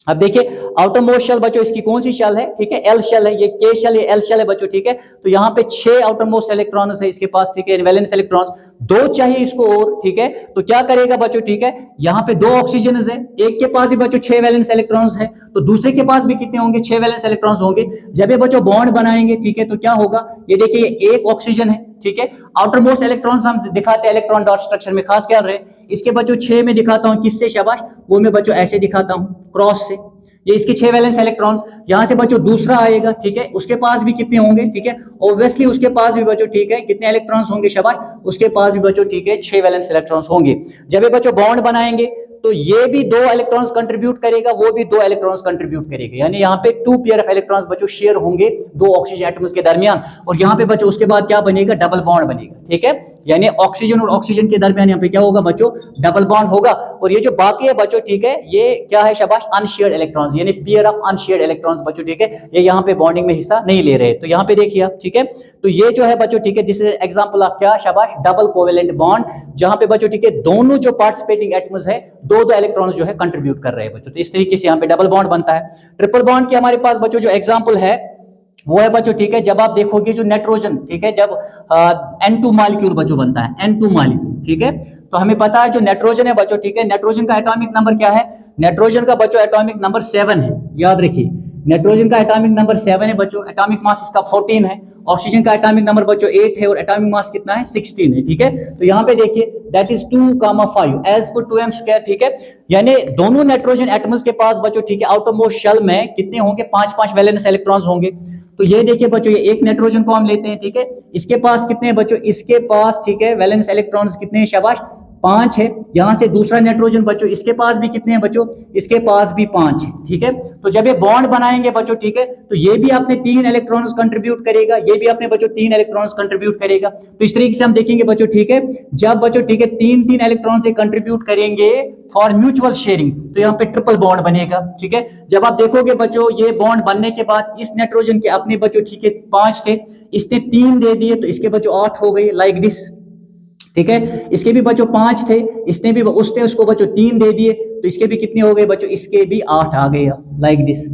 अब देखिए आउटर मोस्ट शेल बच्चों इसकी कौन सी शेल है, ठीक है, एल शेल है, ये के शेल, ये एल शेल है बच्चों, ठीक है। तो यहाँ पे 6 आउटर मोस्ट इलेक्ट्रॉन्स है इसके पास, ठीक है, वैलेंस इलेक्ट्रॉन्स 2 चाहिए इसको और, ठीक है। तो क्या करेगा बच्चों, ठीक है, यहाँ पे 2 ऑक्सीजन है, एक के पास भी बच्चों 6 वैलेंस इलेक्ट्रॉन्स है, तो दूसरे के पास भी कितने होंगे, 6 वैलेंस इलेक्ट्रॉन्स होंगे। जब ये बच्चों बॉन्ड बनाएंगे, ठीक है, तो क्या होगा, ये देखिए एक ऑक्सीजन है, ठीक है। आउटर मोस्ट इलेक्ट्रॉन्स हम दिखाते हैं इलेक्ट्रॉन डॉट स्ट्रक्चर में, खास ख्याल रहे, इसके बच्चों 6 में दिखाता हूं, किससे, शाबाश, वो मैं बच्चों ऐसे दिखाता हूं, क्रॉस से। ये इसके 6 वैलेंस इलेक्ट्रॉन्स, यहां से बच्चों दूसरा आएगा, ठीक है, उसके पास भी कितने होंगे, ठीक है, ऑब्वियसली उसके पास भी बच्चों, ठीक है, कितने इलेक्ट्रॉन्स होंगे, शाबाश, उसके पास भी बच्चों, ठीक है, 6 वैलेंस इलेक्ट्रॉन्स होंगे। जब ये बच्चों बॉन्ड बनाएंगे तो ये भी 2 इलेक्ट्रॉन्स कंट्रीब्यूट करेगा, वो भी 2 इलेक्ट्रॉन्स कंट्रीब्यूट करेगा, यानी यहाँ पे 2 पेयर ऑफ इलेक्ट्रॉन्स बच्चों शेयर होंगे 2 ऑक्सीजन एटम्स के दरमियान। और यहाँ पे बच्चों उसके बाद क्या बनेगा, डबल बॉन्ड बनेगा, ठीक है, यानी ऑक्सीजन और ऑक्सीजन के दरमियान यहाँ पे क्या होगा बच्चों, डबल बॉन्ड होगा। और ये जो बाकी है बच्चों, ठीक है, ये क्या है, शाबाश, अनशेयर्ड इलेक्ट्रॉन्स, यानी पेयर ऑफ अनशेयर्ड इलेक्ट्रॉन्स बच्चों, ठीक है, ये यहाँ पे बॉन्डिंग में हिस्सा नहीं ले रहे। तो यहाँ पे देखिए आप, ठीक है, तो ये जो है बच्चों, ठीक है, दिस इज एग्जांपल ऑफ क्या, शाबाश, डबल कोवेलेंट बॉन्ड, जहां पे बच्चों, ठीक है, दोनों जो पार्टिसिपेटिंग एटम्स है 2 इलेक्ट्रॉन जो है कंट्रीब्यूट कर रहे हैं बच्चों। तो इस तरीके से यहाँ पे डबल बॉन्ड बनता है। ट्रिपल बॉन्ड की हमारे पास बच्चों जो एग्जांपल है वो है बच्चों, ठीक है, जब आप देखोगे जो नाइट्रोजन, ठीक है, जब N2 मॉलिक्यूल बच्चों बनता है, N2 मॉलिक्यूल, ठीक है, तो हमें पता है जो नाइट्रोजन है बच्चों, ठीक है, नाइट्रोजन का एटॉमिक नंबर क्या है, नाइट्रोजन का बच्चों एटॉमिक नंबर 7 है, याद रखिए, नाइट्रोजन का एटॉमिक नंबर 7 है बच्चों, एटॉमिक मास इसका 14 है। ऑक्सीजन का एटॉमिक नंबर बच्चों 8 है और एटॉमिक मास कितना है, 16 है, ठीक है। तो यहाँ पे देखिए that is 2,5 as per 2m², ठीक है, यानी दोनों नाइट्रोजन एटम्स के पास बच्चों, ठीक है, आउटर मोस्ट शेल में कितने होंगे, 5 वैलेंस इलेक्ट्रॉन्स होंगे। तो ये देखिए बच्चों, ये एक नाइट्रोजन को हम लेते हैं, ठीक है, इसके पास कितने हैं बच्चों, इसके पास, ठीक है, वैलेंस इलेक्ट्रॉन्स कितने हैं, शाबाश, 5 है। यहां से दूसरा नाइट्रोजन बच्चों, इसके पास भी कितने हैं बच्चों, इसके पास भी 5 है, ठीक है। तो जब ये बॉन्ड बनाएंगे बच्चों, ठीक है, तो ये भी अपने 3 इलेक्ट्रॉन्स कंट्रीब्यूट करेगा, ये भी अपने बच्चों 3 इलेक्ट्रॉन्स कंट्रीब्यूट करेगा। तो इस तरीके से हम देखेंगे बच्चों, ठीक है, जब बच्चों, ठीक है, 3 इलेक्ट्रॉन से कंट्रीब्यूट करेंगे फॉर म्यूचुअल शेयरिंग, तो यहाँ पे ट्रिपल बॉन्ड बनेगा, ठीक है। जब आप देखोगे बच्चों ये बॉन्ड बनने के बाद इस नाइट्रोजन के अपने बच्चों, ठीक है, 5 थे, इसने 3 दे दिए, तो इसके बच्चों 8 हो गए, लाइक दिस, ठीक है। इसके भी बच्चों 5 थे, इसने भी, उसने उसको बच्चों 3 दे दिए, तो इसके भी कितने हो गए बच्चों, इसके भी 8 आ गए, लाइक दिस।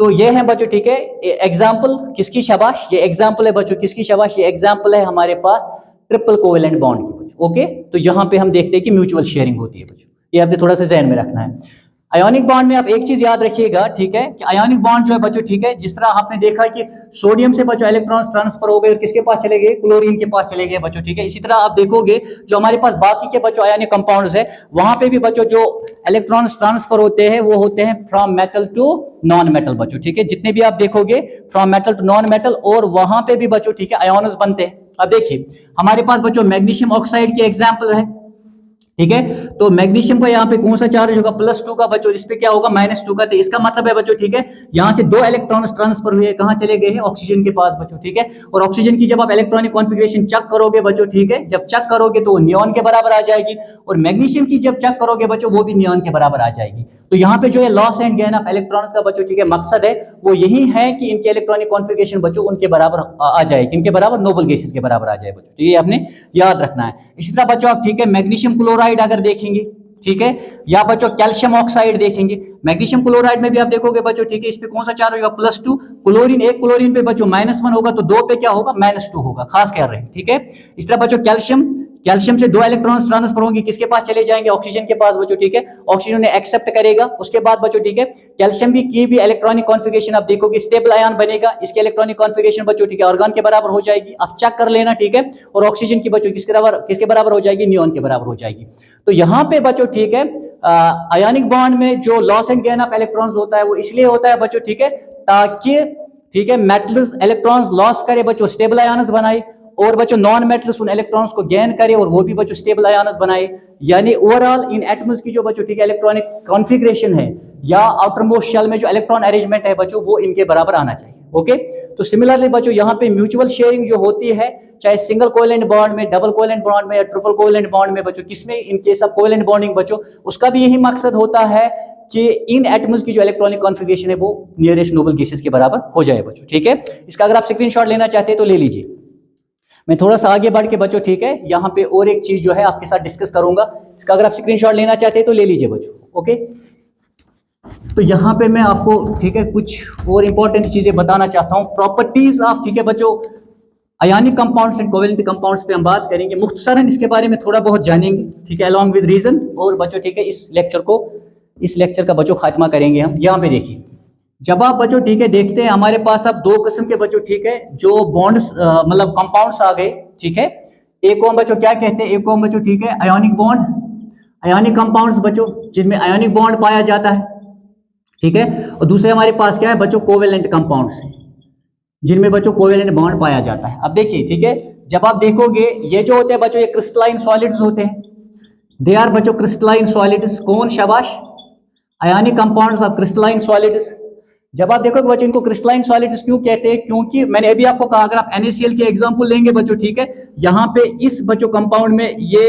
तो ये है बच्चों, ठीक है, एग्जाम्पल किसकी, शाबाश, ये एग्जाम्पल है बच्चों किसकी, शाबाश, ये एग्जाम्पल है हमारे पास ट्रिपल कोवेलेंट बॉन्ड की बच्चों, ओके। तो यहाँ पे हम देखते हैं कि म्यूचुअल शेयरिंग होती है बच्चों, ये आपने थोड़ा सा ध्यान में रखना है। आयोनिक बॉन्ड में आप एक चीज याद रखिएगा, ठीक है, कि आयोनिक बॉन्ड जो है बच्चों, ठीक है, जिस तरह आपने देखा कि सोडियम से बच्चों इलेक्ट्रॉन्स ट्रांसफर हो गए और किसके पास चले गए, क्लोरीन के पास चले गए बच्चों, ठीक है। इसी तरह आप देखोगे जो हमारे पास बाकी के बच्चों आयोनिक कंपाउंड्स है, वहां पे भी बच्चों जो इलेक्ट्रॉन्स ट्रांसफर होते हैं वो होते हैं from metal to non metal बच्चों, ठीक है। जितने भी आप देखोगे from metal to non metal, और वहां पे भी बच्चों, ठीक है, आयोन्स बनते हैं। अब देखिए हमारे पास बच्चों मैग्नीशियम ऑक्साइड की एग्जाम्पल है, ठीक है। तो मैग्नीशियम का यहाँ पे कौन सा चार्ज होगा, +2 का बच्चों, इस पे क्या होगा -2 का। तो इसका मतलब है बच्चों ठीक है, यहाँ से 2 इलेक्ट्रॉन्स ट्रांसफर हुए, कहाँ चले गए हैं, ऑक्सीजन के पास बच्चों, ठीक है। और ऑक्सीजन की जब आप इलेक्ट्रॉनिक कॉन्फ़िगरेशन चेक करोगे बच्चों, ठीक है, जब चेक करोगे तो नियॉन के बराबर आ जाएगी, और मैग्नीशियम की जब चेक करोगे बच्चों वो भी नियॉन के बराबर आ जाएगी। तो यहाँ पे जो है loss and gain of electrons का बच्चों ठीक है मकसद है वो यही है कि इनके इलेक्ट्रॉनिक कॉन्फ़िगरेशन बच्चों उनके बराबर आ जाए, किनके बराबर, नोबल गैसेस के बराबर आ जाए बच्चों, ठीक है, आपने याद रखना है। इसी तरह बच्चों आप ठीक है मैग्नीशियम क्लोराइड अगर देखेंगे, ठीक है, या बच्चों कैल्शियम ऑक्साइड देखेंगे, मैग्नीशियम क्लोराइड में भी आप देखोगे बच्चों ठीक है, इस पे कौन सा चार्ज होगा, +2, क्लोरीन, एक क्लोरीन पे बच्चों -1 होगा, तो 2 पे क्या होगा, -2 होगा, खास कह रहे हैं, ठीक है। इस तरह बच्चों कैल्शियम से 2 इलेक्ट्रॉन्स ट्रांसफर होंगे, किसके पास चले जाएंगे, ऑक्सीजन के पास बच्चों, ठीक है, ऑक्सीजन ने एक्सेप्ट करेगा, उसके बाद बच्चों ठीक है कैल्शियम की भी इलेक्ट्रॉनिक कॉन्फ़िगरेशन आप देखोगे स्टेबल आयन बनेगा, इसकी इलेक्ट्रॉनिक कॉन्फ़िगरेशन बच्चों ठीक है आर्गन के बराबर हो जाएगी, आप चेक कर लेना, ठीक है। और ऑक्सीजन की बच्चों किसके बराबर हो जाएगी, नियॉन के बराबर हो जाएगी। तो यहाँ पे बच्चों ठीक है आयनिक बॉन्ड में जो loss and gain of electrons होता है वो इसलिए होता है बच्चों ठीक है, ताकि ठीक है मेटल्स इलेक्ट्रॉन्स लॉस करे बच्चों, स्टेबल आयन्स बनाए, और बच्चों नॉन मेटल्स उन इलेक्ट्रॉन्स को गेन करे और वो भी बच्चों स्टेबल आयन्स बनाए। यानी ओवरऑल इन एटम्स की जो बच्चों ठीक है इलेक्ट्रॉनिक कॉन्फ़िगरेशन है या आउटर मोस्ट शेल में जो इलेक्ट्रॉन अरेंजमेंट है बच्चों वो इनके बराबर आना चाहिए। ओके, तो सिमिलरली बच्चों यहाँ पे म्यूचुअल शेयरिंग जो होती है, चाहे सिंगल कोवेलेंट बॉन्ड में, डबल कोवेलेंट बॉन्ड में या ट्रिपल कोवेलेंट बॉन्ड में बच्चों, किसमें, इन केस ऑफ कोवेलेंट बॉन्डिंग बच्चों, उसका भी यही मकसद होता है कि इन एटम्स की जो इलेक्ट्रॉनिक कॉन्फ़िगरेशन है वो नियरेस्ट नोबल गैसेस के बराबर हो जाए बच्चों, ठीक है। इसका अगर आप स्क्रीनशॉट लेना चाहते हैं तो ले लीजिए। मैं थोड़ा सा आगे बढ़ के बच्चों ठीक है यहाँ पे और एक चीज जो है आपके साथ डिस्कस करूंगा, इसका अगर आप स्क्रीनशॉट लेना चाहते हैं तो ले लीजिए बच्चों। ओके, तो यहाँ पे मैं आपको ठीक है कुछ और इंपॉर्टेंट चीजें बताना चाहता हूँ, प्रॉपर्टीज ऑफ ठीक है बच्चों ionic compounds and covalent compounds पे हम बात करेंगे, मुख्तसरन इसके बारे में थोड़ा बहुत जानेंगे, ठीक है, अलॉन्ग विद रीजन। और बच्चों ठीक है इस लेक्चर का बच्चों खात्मा करेंगे हम। यहाँ पे देखिए, जब आप बच्चों ठीक है देखते हैं हमारे पास अब 2 किस्म के बच्चों ठीक है जो बॉन्ड्स मतलब कंपाउंड्स आ गए, ठीक है। एक को हम बच्चों क्या कहते हैं, एक को हम बच्चों ठीक है आयोनिक बॉन्ड, आयोनिक कंपाउंड्स बच्चों जिनमें आयोनिक बॉन्ड पाया जाता है, ठीक है। और दूसरे हमारे पास क्या है बच्चों, कोवेलेंट कंपाउंड्स जिनमें बच्चों कोवेलेंट बॉन्ड पाया जाता है। अब देखिए ठीक है, जब आप देखोगे ये जो होते हैं बच्चों ये क्रिस्टलाइन सॉलिड्स होते हैं, दे आर बच्चों क्रिस्टलाइन सॉलिड्स। कौन, शाबाश, ionic compounds of crystalline solids. जब आप देखोगे बच्चों इनको क्रिस्टलाइन सॉलिड्स क्यों कहते हैं, क्योंकि मैंने अभी आपको कहा अगर आप NaCl के एग्जांपल लेंगे बच्चों ठीक है, यहाँ पे इस बच्चों कंपाउंड में ये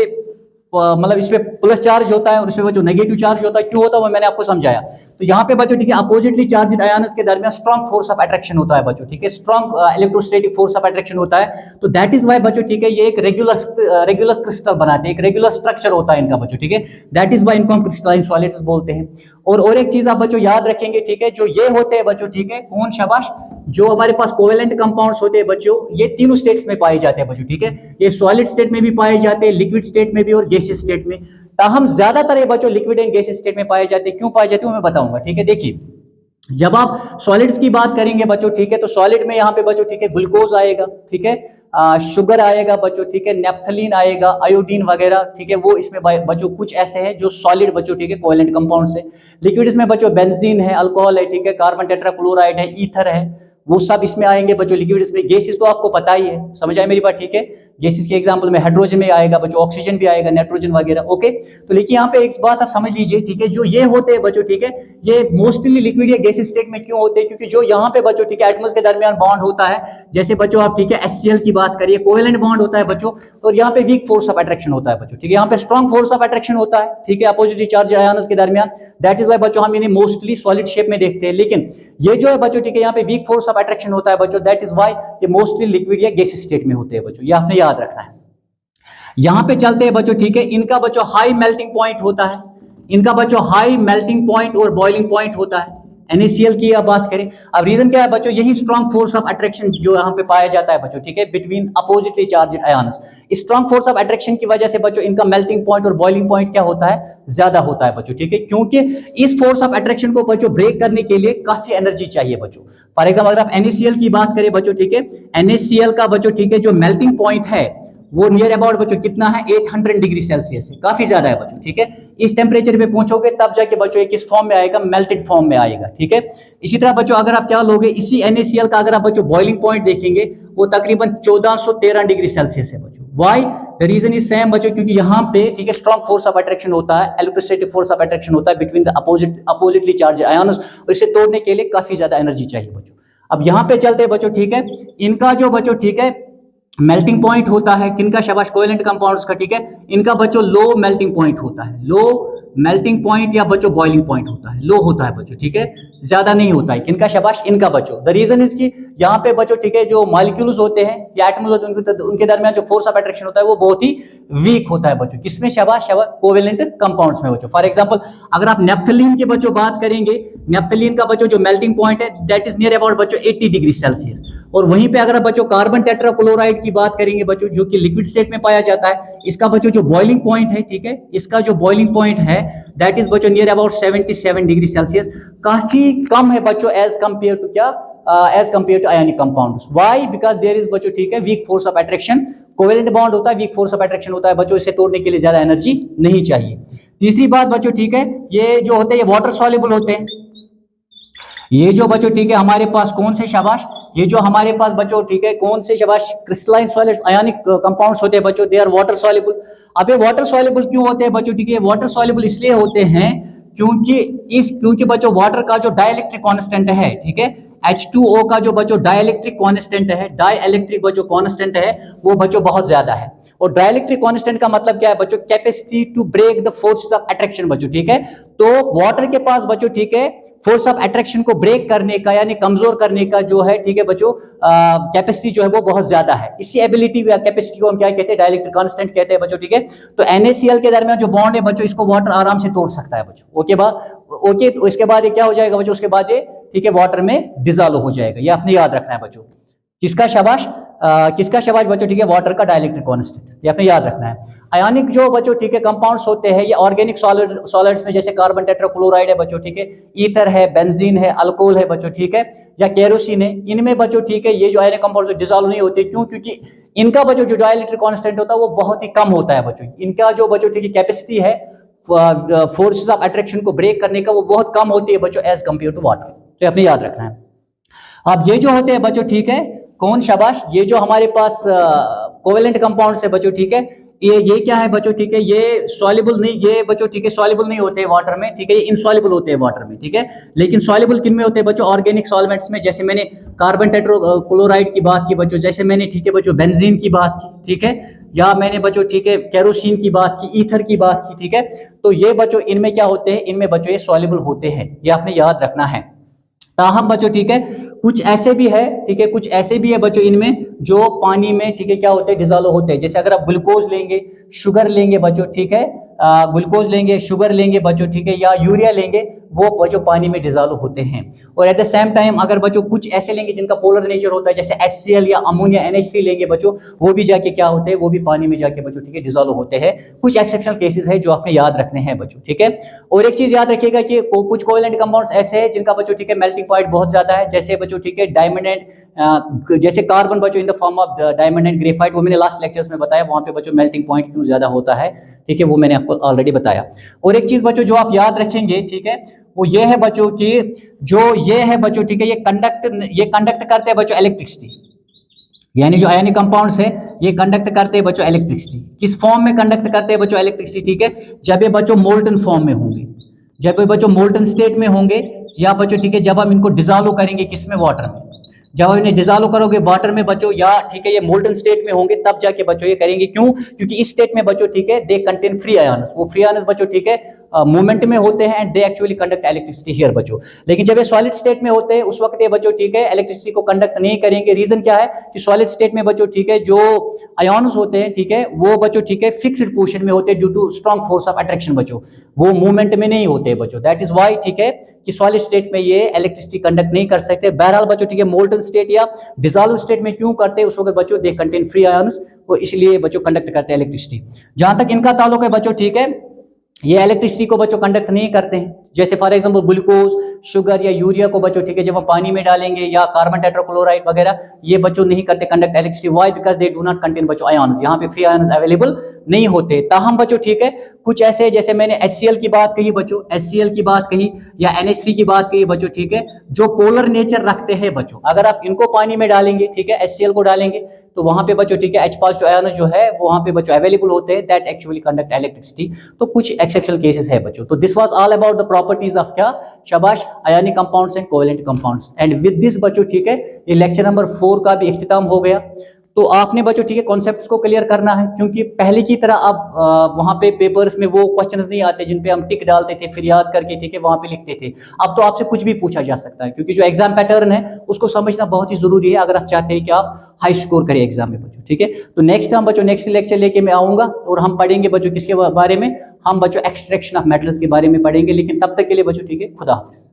मतलब इस पे प्लस चार्ज होता है और इसमें बच्चों नेगेटिव चार्ज होता है, क्यों होता है वो मैंने आपको समझाया। तो यहाँ पे बच्चों ठीक है अपोजिटली चार्ज्ड आयन्स के दरमियान स्ट्रॉन्ग फोर्स ऑफ अट्रैक्शन होता है बच्चों, ठीक है, strong electrostatic force of attraction होता है। तो दैट इज वाई बच्चों ठीक है ये एक रेगुलर क्रिस्टल बनाते हैं, एक रेगुलर स्ट्रक्चर होता है इनका बच्चों, ठीक है, दैट इज वाई इनको हम क्रिस्टलाइन सॉलिड्स बोलते हैं। और एक चीज आप बच्चों याद रखेंगे, ठीक है, जो ये होते हैं बच्चों ठीक है, कौन, शाबाश, जो हमारे पास कोवेलेंट कंपाउंड्स होते हैं बच्चों, ये तीनों स्टेट्स में पाए जाते हैं बच्चों, ठीक है, ये सॉलिड स्टेट में भी पाए जाते हैं, लिक्विड स्टेट में भी और गैसियस स्टेट में। ताहम ज्यादातर ये बच्चों लिक्विड एंड गैसियस स्टेट में पाए जाते हैं। क्यों पाए जाते हैं वो मैं बताऊंगा, ठीक है। देखिए, जब आप सॉलिड्स की बात करेंगे बच्चों ठीक है, तो सॉलिड में यहाँ पे बच्चों ठीक है ग्लूकोज आएगा, ठीक है, शुगर आएगा बच्चों, ठीक है, नेफ्थलीन आएगा, आयोडीन वगैरह, ठीक है, वो इसमें बच्चों कुछ ऐसे हैं जो सॉलिड बच्चों, ठीक है, कोवेलेंट कंपाउंड्स है। लिक्विड्स में बच्चों बेंजीन है, अल्कोहल है, ठीक है, कार्बन टेट्राक्लोराइड है, ईथर है, वो सब इसमें आएंगे बच्चों लिक्विड्स में। गैसेस तो आपको पता ही है, समझ आए मेरी बात, ठीक है। गैसेस के एग्जांपल में हाइड्रोजन में आएगा बच्चों, ऑक्सीजन भी आएगा, नाइट्रोजन वगैरह। ओके, तो लेकिन यहाँ पे एक बात आप समझ लीजिए, ठीक है, जो ये होते हैं बच्चों, ठीक है, ये मोस्टली लिक्विड या गैसेस स्टेट में क्यों होते हैं, क्योंकि जो यहाँ पे बच्चों, ठीक है, एटम्स के दरमियान बॉन्ड होता है, जैसे बच्चों आप ठीक है HCl की बात करिए, कोवेलेंट बॉन्ड होता है बच्चों, और यहाँ पे वीक फोर्स ऑफ अट्रैक्शन होता है बच्चों, ठीक है, यहाँ पे स्ट्रॉन्ग फोर्स ऑफ अट्रैक्शन होता है, ठीक है, अपोजिटली चार्ज आयन्स के दरमियान। दैट इज वाई बच्चों हम इन्हें मोस्टली सॉलिड शेप में देखते हैं। लेकिन ये जो है बच्चों, ठीक है, यहाँ पे वीक फोर्स ऑफ अट्रैक्शन होता है बच्चों, दैट इज वाई ये मोस्टली लिक्विड या गैसेस स्टेट में होते हैं बच्चों, ये आपने याद रखना है। यहां पे चलते हैं बच्चों, ठीक है, इनका बच्चों हाई मेल्टिंग पॉइंट होता है, इनका बच्चों हाई मेल्टिंग पॉइंट और बॉइलिंग पॉइंट होता है। NaCl की अब बात करें, अब रीजन क्या है बच्चों, यही स्ट्रॉन्ग फोर्स ऑफ अट्रैक्शन जो यहाँ पे पाया जाता है बच्चों, ठीक है, between oppositely charged ions. Strong force of attraction की वजह से बच्चों इनका मेल्टिंग पॉइंट और बॉइलिंग पॉइंट क्या होता है, ज्यादा होता है बच्चों, ठीक है, क्योंकि इस फोर्स ऑफ अट्रैक्शन को बच्चों ब्रेक करने के लिए काफी एनर्जी चाहिए बच्चों। फॉर एग्जाम्पल अगर आप NaCl की बात करें बच्चों, ठीक है, NaCl का बच्चों, ठीक है, जो मेल्टिंग पॉइंट है वो नियर अबाउट बच्चों कितना है 800 डिग्री सेल्सियस है, काफी ज्यादा है बच्चों, ठीक है। इस टेम्परेचर पे पूछोगे तब जाके बच्चों ये किस फॉर्म में आएगा, मेल्टेड फॉर्म में आएगा, ठीक है। इसी तरह बच्चों अगर आप क्या लोगे, इसी NaCl का अगर आप बच्चों बॉइलिंग पॉइंट देखेंगे वो तकरीबन 1413 डिग्री सेल्सियस है बच्चों। Why the reason is same बच्चों, क्योंकि यहाँ पे ठीक है स्ट्रॉन्ग फोर्स ऑफ अट्रैक्शन होता है, इलेक्ट्रोस्टैटिक फोर्स ऑफ अट्रैक्शन होता है between the oppositely charge ions, और इसे तोड़ने के लिए काफी ज्यादा एनर्जी चाहिए बच्चों। अब यहाँ पे चलते हैं बच्चों, ठीक है। इनका जो बच्चों ठीक है मेल्टिंग पॉइंट होता है किनका, शाबाश, कोवेलेंट कंपाउंड्स का, ठीक है। इनका बच्चों लो मेल्टिंग पॉइंट होता है, लो मेल्टिंग पॉइंट या बच्चों बॉइलिंग पॉइंट होता है, लो होता है बच्चों, ठीक है, ज्यादा नहीं होता है। किनका, शाबाश, इनका बच्चों। द रीजन इज कि यहाँ पे बच्चों ठीक है जो मॉलिक्यूल्स होते हैं या एटम्स होते हैं उनके दरमियान जो फोर्स ऑफ अट्रैक्शन होता है वो बहुत ही वीक होता है बच्चों। किसमें, शाबाश, कोवेलेंट कंपाउंड्स में बच्चों। फॉर एग्जांपल अगर आप नेफ्थलीन के बच्चों बात करेंगे, नेफ्थलीन का बच्चों जो मेल्टिंग पॉइंट है दैट इज नियर अबाउट बच्चों 80 डिग्री सेल्सियस। और वहीं पे अगर आप बच्चों कार्बन टेट्राक्लोराइड की बात करेंगे बच्चों, जो कि लिक्विड स्टेट में पाया जाता है, इसका बच्चों जो बॉइलिंग पॉइंट है, ठीक है, इसका जो बॉइलिंग पॉइंट है दैट इज बच्चों नियर अबाउट 77 डिग्री सेल्सियस, काफी कम है बच्चों एज कंपेयर टू क्या, as compare to ionic compounds. Why, because there is बच्चों ठीक है weak force of attraction, covalent bond होता है, वीक फोर्स ऑफ अट्रैक्शन होता है बच्चों, इसे तोड़ने के लिए ज्यादा एनर्जी नहीं चाहिए। तीसरी बात बच्चों ठीक है, ये जो होते हैं ये वाटर सॉल्युबल होते हैं। ये जो बच्चों ठीक है हमारे पास कौन से, शाबाश, ये जो हमारे पास बच्चों ठीक है कौन से, शाबाश, क्रिस्टलाइन सॉलिड्स आयनिक कंपाउंड्स होते हैं बच्चों, दे आर वाटर सॉल्युबल। अब ये वाटर सॉल्युबल क्यों होते हैं बच्चों, ठीक है, वाटर सॉल्युबल इसलिए होते हैं क्योंकि बच्चों वाटर का जो डाइलेक्ट्रिक कांस्टेंट है, ठीक है, H2O का जो बच्चों डाइलेक्ट्रिक कांस्टेंट है, डाइलेक्ट्रिक बच्चों कांस्टेंट है, वो बच्चों बहुत ज्यादा है। और डाइलेक्ट्रिक कांस्टेंट का मतलब क्या है बच्चों, capacity to break the forces of attraction बच्चों, ठीक है। तो वाटर के पास बच्चों ठीक है फोर्स ऑफ अट्रैक्शन को ब्रेक करने का यानी कमजोर करने का जो है, ठीक है बच्चों, कैपेसिटी जो है वो बहुत ज्यादा है। इसी एबिलिटी या कैपेसिटी को हम क्या कहते हैं, डाइलेक्ट्रिक कांस्टेंट कहते हैं बच्चों, ठीक है। तो NaCl के दरमियान जो बॉन्ड है बच्चों, इसको वाटर आराम से तोड़ सकता है बच्चों। ओके, तो इसके बाद ये क्या हो जाएगा बच्चों, उसके बाद ये ठीक है वाटर में डिसॉल्व हो जाएगा। ये आपने याद रखना है बच्चों। किसका, शाबाश, किसका, शाबाश बच्चों, ठीक है, वाटर का डाइलेक्ट्रिक कांस्टेंट, ये आपने याद रखना है। आयनिक जो बच्चों ठीक है कंपाउंड्स होते हैं ये ऑर्गेनिक सॉलिड्स में जैसे कार्बन टेट्राक्लोराइड है बच्चों, ठीक है, ईथर है, बेंजीन है, अल्कोहल है बच्चों, ठीक है, या केरोसिन है, इनमें बच्चों ठीक है ये जो आयनिक कंपाउंड्स डिसॉल्व नहीं होते। क्यों, क्योंकि इनका बच्चों जो डाइलेक्ट्रिक कांस्टेंट होता है वो बहुत ही कम होता है बच्चों। इनका जो बच्चों ठीक है कैपेसिटी है फोर्सेस ऑफ अट्रैक्शन को ब्रेक करने का वो बहुत कम होती है बच्चों एज कंपेयर टू वाटर, तो आपने याद रखना है। अब ये जो होते हैं बच्चों ठीक है कौन, शाबाश, ये जो हमारे पास कोवेलेंट कंपाउंड्स है बच्चों, ठीक है, ये क्या है बच्चों, ठीक है, ये सॉल्युबल नहीं, ये बच्चों ठीक है सॉल्युबल नहीं होते हैं वाटर में, ठीक है, ये इनसॉल्युबल होते हैं वाटर में, ठीक है। लेकिन सॉल्युबल किन में होते हैं बच्चों, ऑर्गेनिक सॉल्वेंट्स में, जैसे मैंने कार्बन टेट्राक्लोराइड की बात की बच्चों, जैसे मैंने ठीक है बच्चों बेंजीन की बात की, ठीक है, या मैंने बच्चों ठीक है केरोसिन की बात की, ईथर की बात की, ठीक है। तो ये बच्चों इनमें क्या होते हैं, इनमें बच्चों ये सॉल्युबल होते हैं, ये आपने याद रखना है। ताहम बच्चों ठीक है कुछ ऐसे भी है, ठीक है, कुछ ऐसे भी है बच्चों इनमें जो पानी में ठीक है क्या होते हैं, डिसॉल्व होते हैं। जैसे अगर आप ग्लूकोज लेंगे, शुगर लेंगे बच्चों, ठीक है, ग्लूकोज लेंगे, शुगर लेंगे बच्चों, ठीक है, या यूरिया लेंगे, वो बच्चों पानी में डिसॉल्व होते हैं। और एट द सेम टाइम अगर बच्चों कुछ ऐसे लेंगे जिनका पोलर नेचर होता है, जैसे HCl या अमोनिया NH3 लेंगे बच्चों, वो भी जाके क्या होते हैं, वो भी पानी में जाके बच्चों ठीक है डिसॉल्व होते हैं। कुछ एक्सेप्शनल केसेस है जो आपने याद रखने हैं बच्चों, ठीक है। और एक चीज याद रखिएगा कि कुछ कोवेलेंट कंपाउंड्स ऐसे हैं जिनका बच्चों ठीक है मेल्टिंग पॉइंट बहुत ज्यादा है, जैसे बच्चों ठीक है डायमंड एंड जैसे कार्बन बच्चों in the form of diamond and graphite, वो मैंने लास्ट लेक्चर्स में बताया, वहां पे बच्चों मेल्टिंग पॉइंट क्यों ज्यादा होता है, ठीक है, वो मैंने आपको ऑलरेडी बताया। और एक चीज बच्चों जो आप याद रखेंगे, ठीक है, वो ये है बच्चों की जो ये है बच्चों ठीक है ये कंडक्ट करते हैं बच्चों इलेक्ट्रिसिटी, यानी जो आयनिक कंपाउंड्स है ये कंडक्ट करते हैं बच्चों इलेक्ट्रिसिटी। किस फॉर्म में कंडक्ट करते हैं बच्चों इलेक्ट्रिसिटी, ठीक है, जब ये बच्चों मोल्टन फॉर्म में होंगे, जब ये बच्चों मोल्टन स्टेट में होंगे, या बच्चों ठीक है जब हम इनको डिसॉल्व करेंगे किसमें, वाटर में, जब इन्हें डिसॉल्व करोगे वाटर में बच्चों, या ठीक है ये मोल्टन स्टेट में होंगे तब जाके बच्चों ये करेंगे। क्यों, क्योंकि इस स्टेट में बच्चों ठीक है दे कंटेन फ्री आयन्स, वो फ्री आयन्स बच्चों ठीक है मूवमेंट में होते हैं and they actually conduct electricity here बच्चों। लेकिन जब ये सॉलिड स्टेट में होते हैं उस वक्त ये बच्चों ठीक है इलेक्ट्रिसिटी को कंडक्ट नहीं करेंगे। रीजन क्या है कि सॉलिड स्टेट में बच्चों ठीक है जो आयन्स होते हैं, ठीक है, वो बच्चों ठीक है फिक्स्ड पोजीशन में होते हैं due to strong force of attraction बच्चों, वो मूवमेंट में नहीं होते बच्चों। दैट इज वाई ठीक है कि सॉलिड स्टेट में ये इलेक्ट्रिसिटी कंडक्ट नहीं कर सकते। बहरहाल बच्चों ठीक है मोल्टन स्टेट या डिसॉल्व स्टेट में क्यों करते हैं, उस वक्त बच्चों दे कंटेन फ्री आयन्स, वो इसलिए बच्चों कंडक्ट करते हैं इलेक्ट्रिसिटी। जहां तक इनका ताल्लुक है बच्चों ठीक है ये इलेक्ट्रिसिटी को बच्चों कंडक्ट नहीं करते हैं। जैसे फॉर एग्जांपल ग्लूकोज, शुगर या यूरिया को बच्चों ठीक है जब हम पानी में डालेंगे या कार्बन टेट्राक्लोराइड वगैरह ये बच्चों नहीं करते conduct electricity. Why? Because they do not contain बच्चों आयन्स, यहाँ पे फ्री आयन्स अवेलेबल नहीं होते। ताहम बच्चों ठीक है कुछ ऐसे जैसे मैंने HCl की बात कही बच्चों, HCl की बात कही या NH3 की बात कही बच्चों ठीक है, जो पोलर नेचर रखते हैं बच्चों, अगर आप इनको पानी में डालेंगे ठीक है HCl को डालेंगे तो वहां पे बच्चों ठीक है H पॉजिटिव आयन जो है वो वहां पे बच्चों अवेलेबल होते हैं दैट एक्चुअली कंडक्ट इलेक्ट्रिसिटी। तो कुछ एक्सेप्शनल केसेस है बच्चों। तो this was all about the properties of क्या, शाबाश, ionic compounds and covalent compounds. And with this बच्चों ठीक है ये लेक्चर नंबर 4 का भी इख्तिताम हो गया। तो आपने बच्चों ठीक है कॉन्सेप्ट्स को क्लियर करना है, क्योंकि पहले की तरह अब वहां पे पेपर्स में वो क्वेश्चंस नहीं आते जिन पे हम टिक डालते थे फिर याद करके ठीक है वहां पे लिखते थे। अब तो आपसे कुछ भी पूछा जा सकता है, क्योंकि जो एग्जाम पैटर्न है उसको समझना बहुत ही जरूरी है अगर आप चाहते हैं कि आप हाई स्कोर करें एग्जाम में बच्चों ठीक है। तो नेक्स्ट हम बच्चों नेक्स्ट लेक्चर लेके मैं आऊंगा और हम पढ़ेंगे बच्चों किसके बारे में, हम बच्चों एक्सट्रैक्शन ऑफ मेटल्स के बारे में पढ़ेंगे। लेकिन तब तक के लिए बच्चों ठीक है खुदा हाफिज।